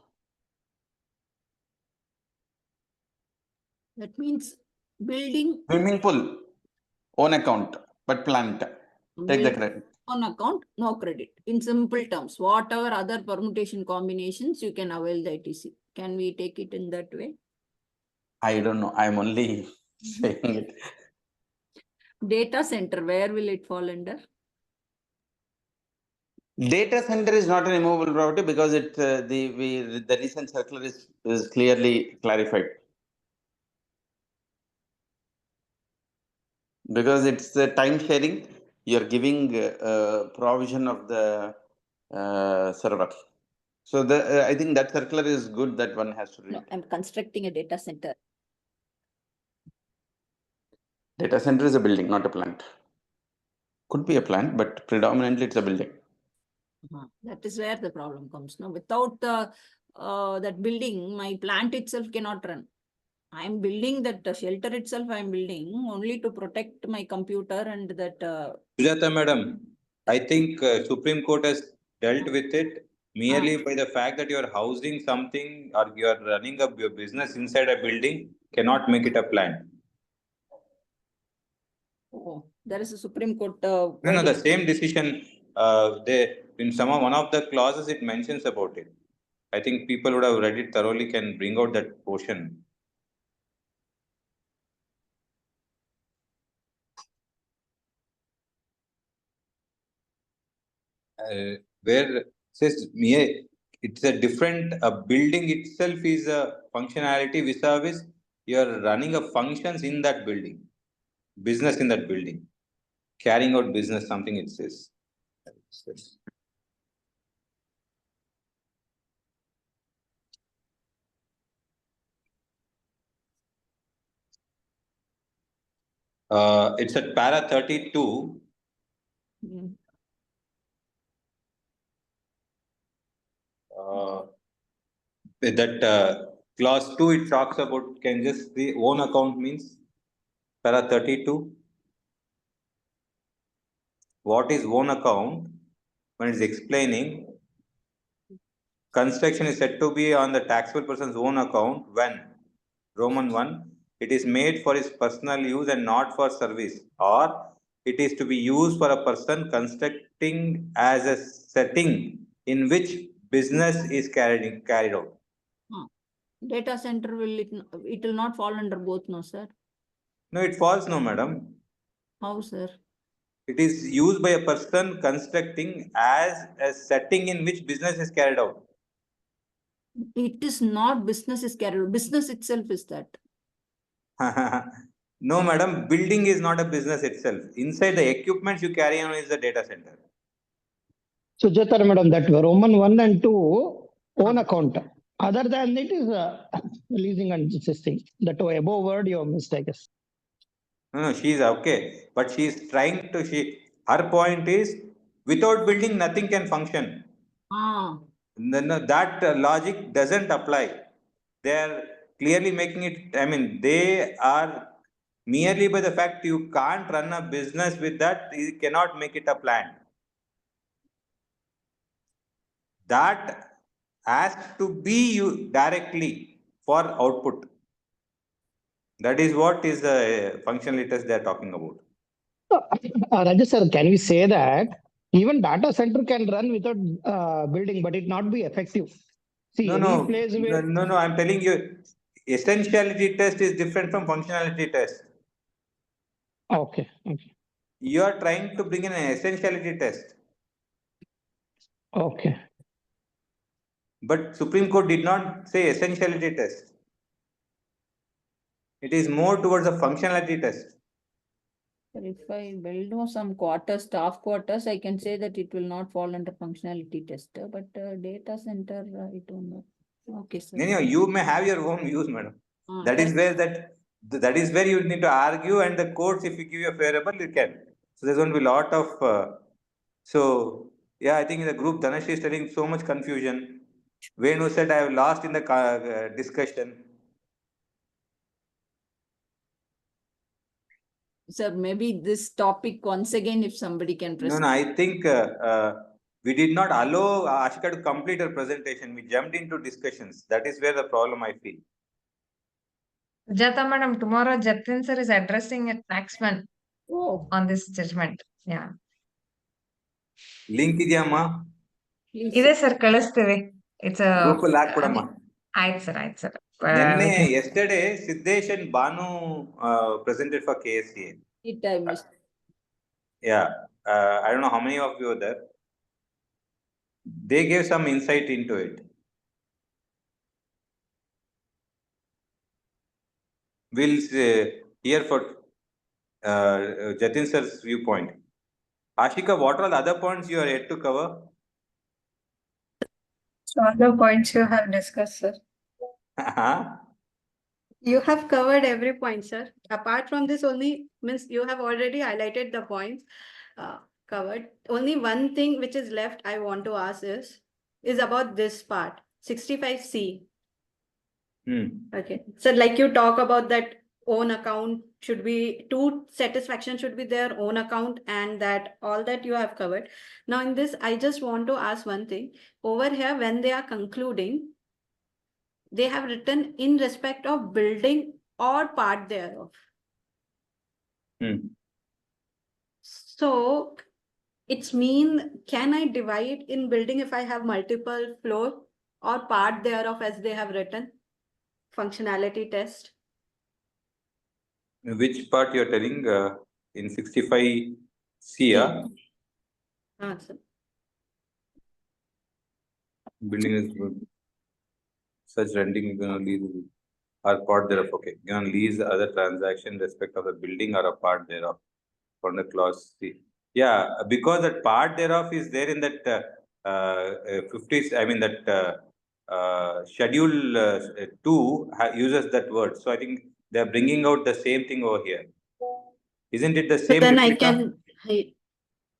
That means building Swimming pool, own account, but plant, take the credit. on account, no credit. In simple terms, whatever other permutation combinations, you can avail the ITC. Can we take it in that way? I don't know. I'm only saying it. Data center, where will it fall under? Data center is not an immovable property because it the recent circular is clearly clarified. Because it's the time sharing, you're giving provision of the server. So I think that circular is good that one has to read. No, I'm constructing a data center. Data center is a building, not a plant. Could be a plant, but predominantly it's a building. That is where the problem comes. No, without that building, my plant itself cannot run. I'm building that shelter itself. I'm building only to protect my computer and that. Sujata madam, I think Supreme Court has dealt with it merely by the fact that you are housing something or you are running up your business inside a building cannot make it a plant. Oh, there is a Supreme Court. No, the same decision. They in one of the clauses it mentions about it. I think people would have read it thoroughly. Can bring out that portion. Where says it's a different building itself is a functionality vis-a-vis you're running a functions in that building, business in that building, carrying out business, something it says. It's at para 32. That clause 2, it talks about, can just the own account means para 32. What is own account? When it's explaining, construction is said to be on the taxable person's own account when Roman 1, it is made for his personal use and not for service, or it is to be used for a person constructing as a setting in which business is carried out. Data center it will not fall under both, no, sir? No, it falls, no, madam. How, sir? It is used by a person constructing as a setting in which business is carried out. It is not business is carried out. Business itself is that. No, madam, building is not a business itself. Inside the equipment you carry on is the data center. Sujata madam, that Roman 1 and 2 own account. Other than it is leasing and insisting. That above word you missed, I guess. No, she is okay. But she is trying to, her point is, without building, nothing can function. No, that logic doesn't apply. They are clearly making it, I mean, they are merely by the fact you can't run a business with that, you cannot make it a plant. That has to be you directly for output. That is what is the functionality test they are talking about. Rajesh sir, can we say that even data center can run without building, but it not be effective? See, No, place where... no, I'm telling you, essentiality test is different from functionality test. Okay. You are trying to bring in an essentiality test. Okay. But Supreme Court did not say essentiality test. It is more towards a functionality test. If I build some quarters, staff quarters, I can say that it will not fall under functionality test. But data center, I don't know. Okay, sir. No, you may have your own views, madam. That is where you need to argue, and the courts, if you give you a favorable, you can. So there's going to be a lot of. So yeah, I think in the group, Dhanush is telling so much confusion. Venu said I have lost in the discussion. Sir, maybe this topic once again, if somebody can present. No, I think we did not allow Ashika to complete her presentation. We jumped into discussions. That is where the problem I feel. Jata madam, tomorrow Jatin sir is addressing a taxman on this judgment. Yeah. Link idiyamma? Ide sir, kalasteve. It's a... Group lakkodamma. Right, sir. Yesterday, Siddesh and Banu presented for KSCA. It I missed. Yeah, I don't know how many of you were there. They gave some insight into it. We'll hear for Jatin sir's viewpoint. Ashika, what are the other points you are yet to cover? So other points you have discussed, sir. You have covered every point, sir. Apart from this, only means you have already highlighted the points covered. Only one thing which is left I want to ask is about this part, 65C. Okay. So like you talk about that own account should be, two satisfaction should be their own account, and that all that you have covered. Now in this, I just want to ask one thing. Over here, when they are concluding, they have written in respect of building or part thereof. So it's mean, can I divide in building if I have multiple floor or part thereof as they have written? Functionality test. Which part you are telling in 65C? Sir. Building is good. Such renting lease or part thereof. Okay, you can lease the other transaction in respect of the building or a part thereof from the clause C. Yeah, because that part thereof is there in that 50s. I mean that schedule 2 uses that word. So I think they are bringing out the same thing over here. Isn't it the same? So then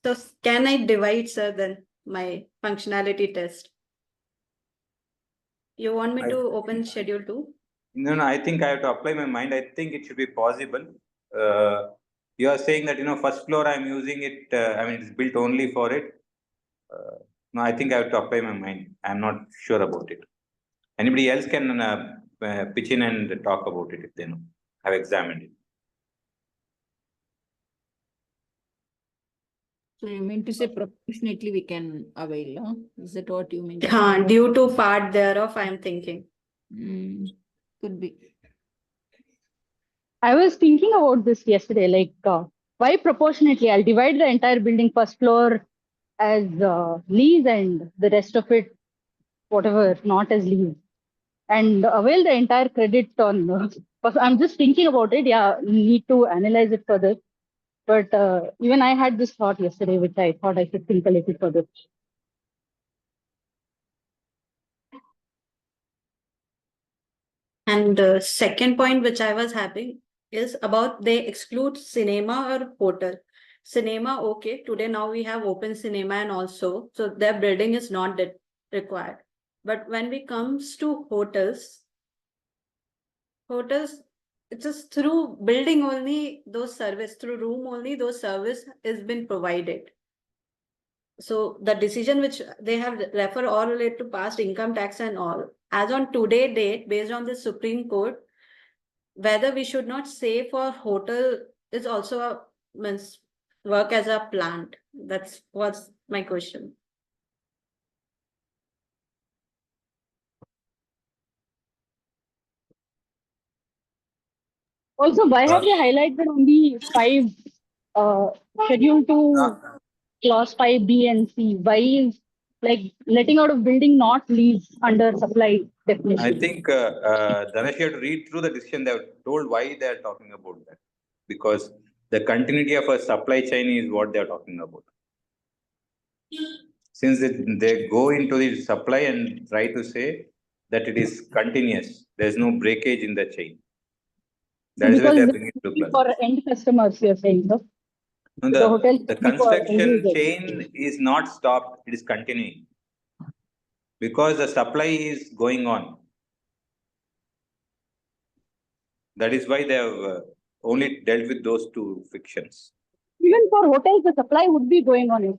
so can I divide, sir, then my functionality test? You want me to open schedule 2? No, I think I have to apply my mind. I think it should be possible. You are saying that, first floor I'm using it, it's built only for it. No, I think I have to apply my mind. I'm not sure about it. Anybody else can pitch in and talk about it if they know, have examined it. So you mean to say proportionately we can avail, huh? Is that what you mean? Due to part thereof, I am thinking. Could be. I was thinking about this yesterday, like why proportionately? I'll divide the entire building first floor as lease and the rest of it, whatever, not as lease. And avail the entire credit on, I'm just thinking about it. Yeah, need to analyze it further. But even I had this thought yesterday, which I thought I should think a little further. And the second point which I was having is about they exclude cinema or hotel. Cinema, okay, today now we have open cinema and also, so their building is not that required. But when we comes to hotels, it's just through building only those service, through room only those service has been provided. So the decision which they have refer all related to past income tax and all, as on today date, based on the Supreme Court, whether we should not say for hotel is also means work as a plant. That's what's my question. Also, why have they highlighted only 5 schedule to clause 5B and C? Why is like letting out of building not lease under supply definition? I think Dhanesh, you have to read through the decision. They have told why they are talking about that. Because the continuity of a supply chain is what they are talking about. Since they go into the supply and try to say that it is continuous, there is no breakage in the chain. That is why they are bringing it to play. For end customers, you are saying, no? No, the construction chain is not stopped, it is continuing. Because the supply is going on. That is why they have only dealt with those two fictions. Even for hotels, the supply would be going on.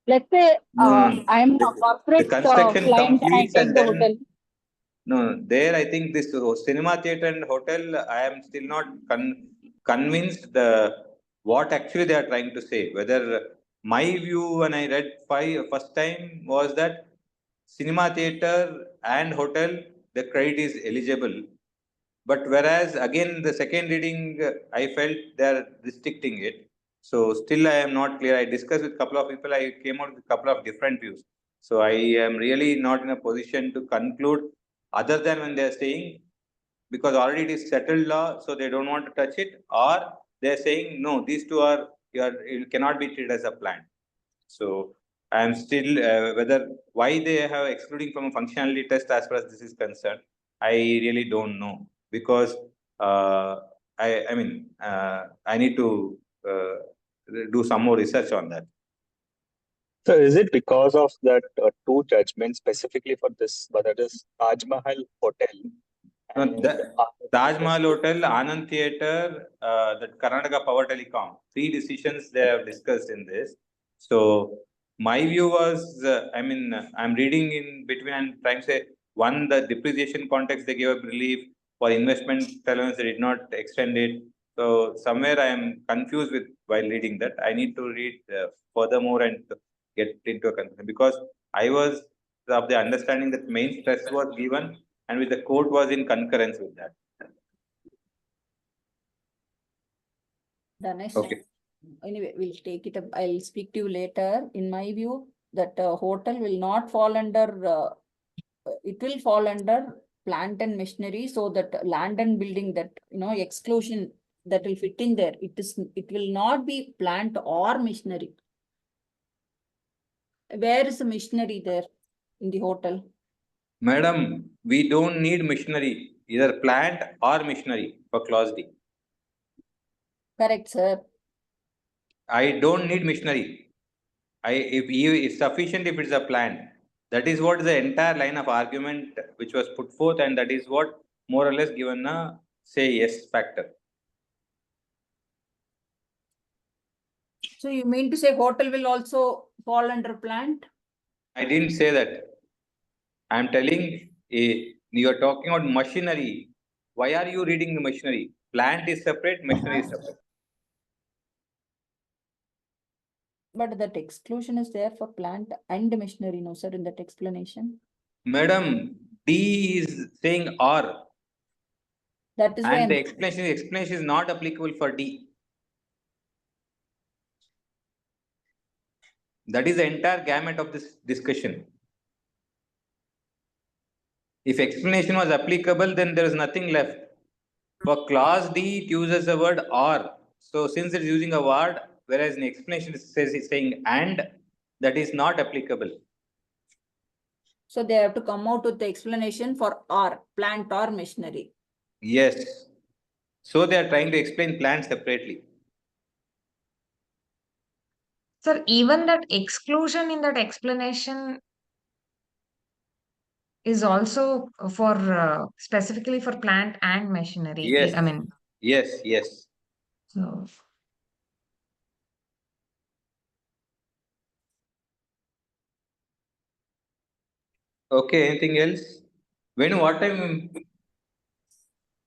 Let's say I am a corporate construction client and I completes take and the then, hotel. No, there I think this cinema theatre and hotel, I am still not convinced what actually they are trying to say. Whether my view when I read first time was that cinema theatre and hotel, the credit is eligible. But whereas again the second reading, I felt they are restricting it. So still I am not clear. I discussed with a couple of people. I came out with a couple of different views. So I am really not in a position to conclude other than when they are saying, because already it is settled law, so they don't want to touch it, or they are saying, no, these two are, it cannot be treated as a plant. So I am still, why they have excluding from a functionality test as far as this is concerned, I really don't know. Because I need to do some more research on that. So is it because of that two judgments specifically for this, but that is Taj Mahal Hotel? Taj Mahal Hotel, Anand Theatre, that Karnataka Power Telecom, 3 decisions they have discussed in this. So my view was, I'm reading in between and trying to say, one, the depreciation context they gave a relief. For investment allowance, they did not extend it. So somewhere I am confused with while reading that. I need to read furthermore and get into a conclusion, because I was of the understanding that main stress was given and with the court was in concurrence with that. Dhanesh, okay. Anyway, we'll take it up. I'll speak to you later. In my view, that hotel will not fall under, it will fall under plant and machinery, so that land and building, that exclusion that will fit in there. It will not be plant or machinery. Where is the machinery there in the hotel? Madam, we don't need machinery, either plant or machinery for clause D. Correct, sir. I don't need machinery. It's sufficient if it's a plant. That is what the entire line of argument which was put forth, and that is what more or less given a say yes factor. So you mean to say hotel will also fall under plant? I didn't say that. I'm telling you are talking about machinery. Why are you reading the machinery? Plant is separate, machinery is separate. But that exclusion is there for plant and machinery, no sir, in that explanation. Madam, D is saying R. That is why And the I'm- explanation is not applicable for D. That is the entire gamut of this discussion. If explanation was applicable, then there is nothing left. For clause D, it uses the word or. So since it's using a word, whereas in explanation it says it's saying and, that is not applicable. So they have to come out with the explanation for or, plant or machinery. Yes. So they are trying to explain plant separately. Sir, even that exclusion in that explanation is also for specifically for plant and machinery. Yes. I mean, Yes, yes. so Okay, anything else? Venu, what time?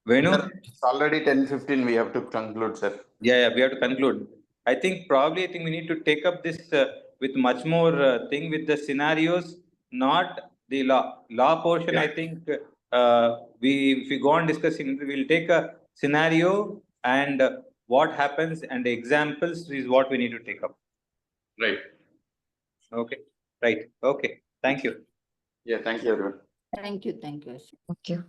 Venu? Sir, it's already 10:15. We have to conclude, sir. Yeah, we have to conclude. I think we need to take up this with much more thing with the scenarios, not the law. Law portion, Yeah. I think if we go on discussing, we'll take a scenario and what happens and the examples is what we need to take up. Right. Okay, right. Okay. Thank you. Yeah, thank you, everyone. Thank you, thank you. thank you.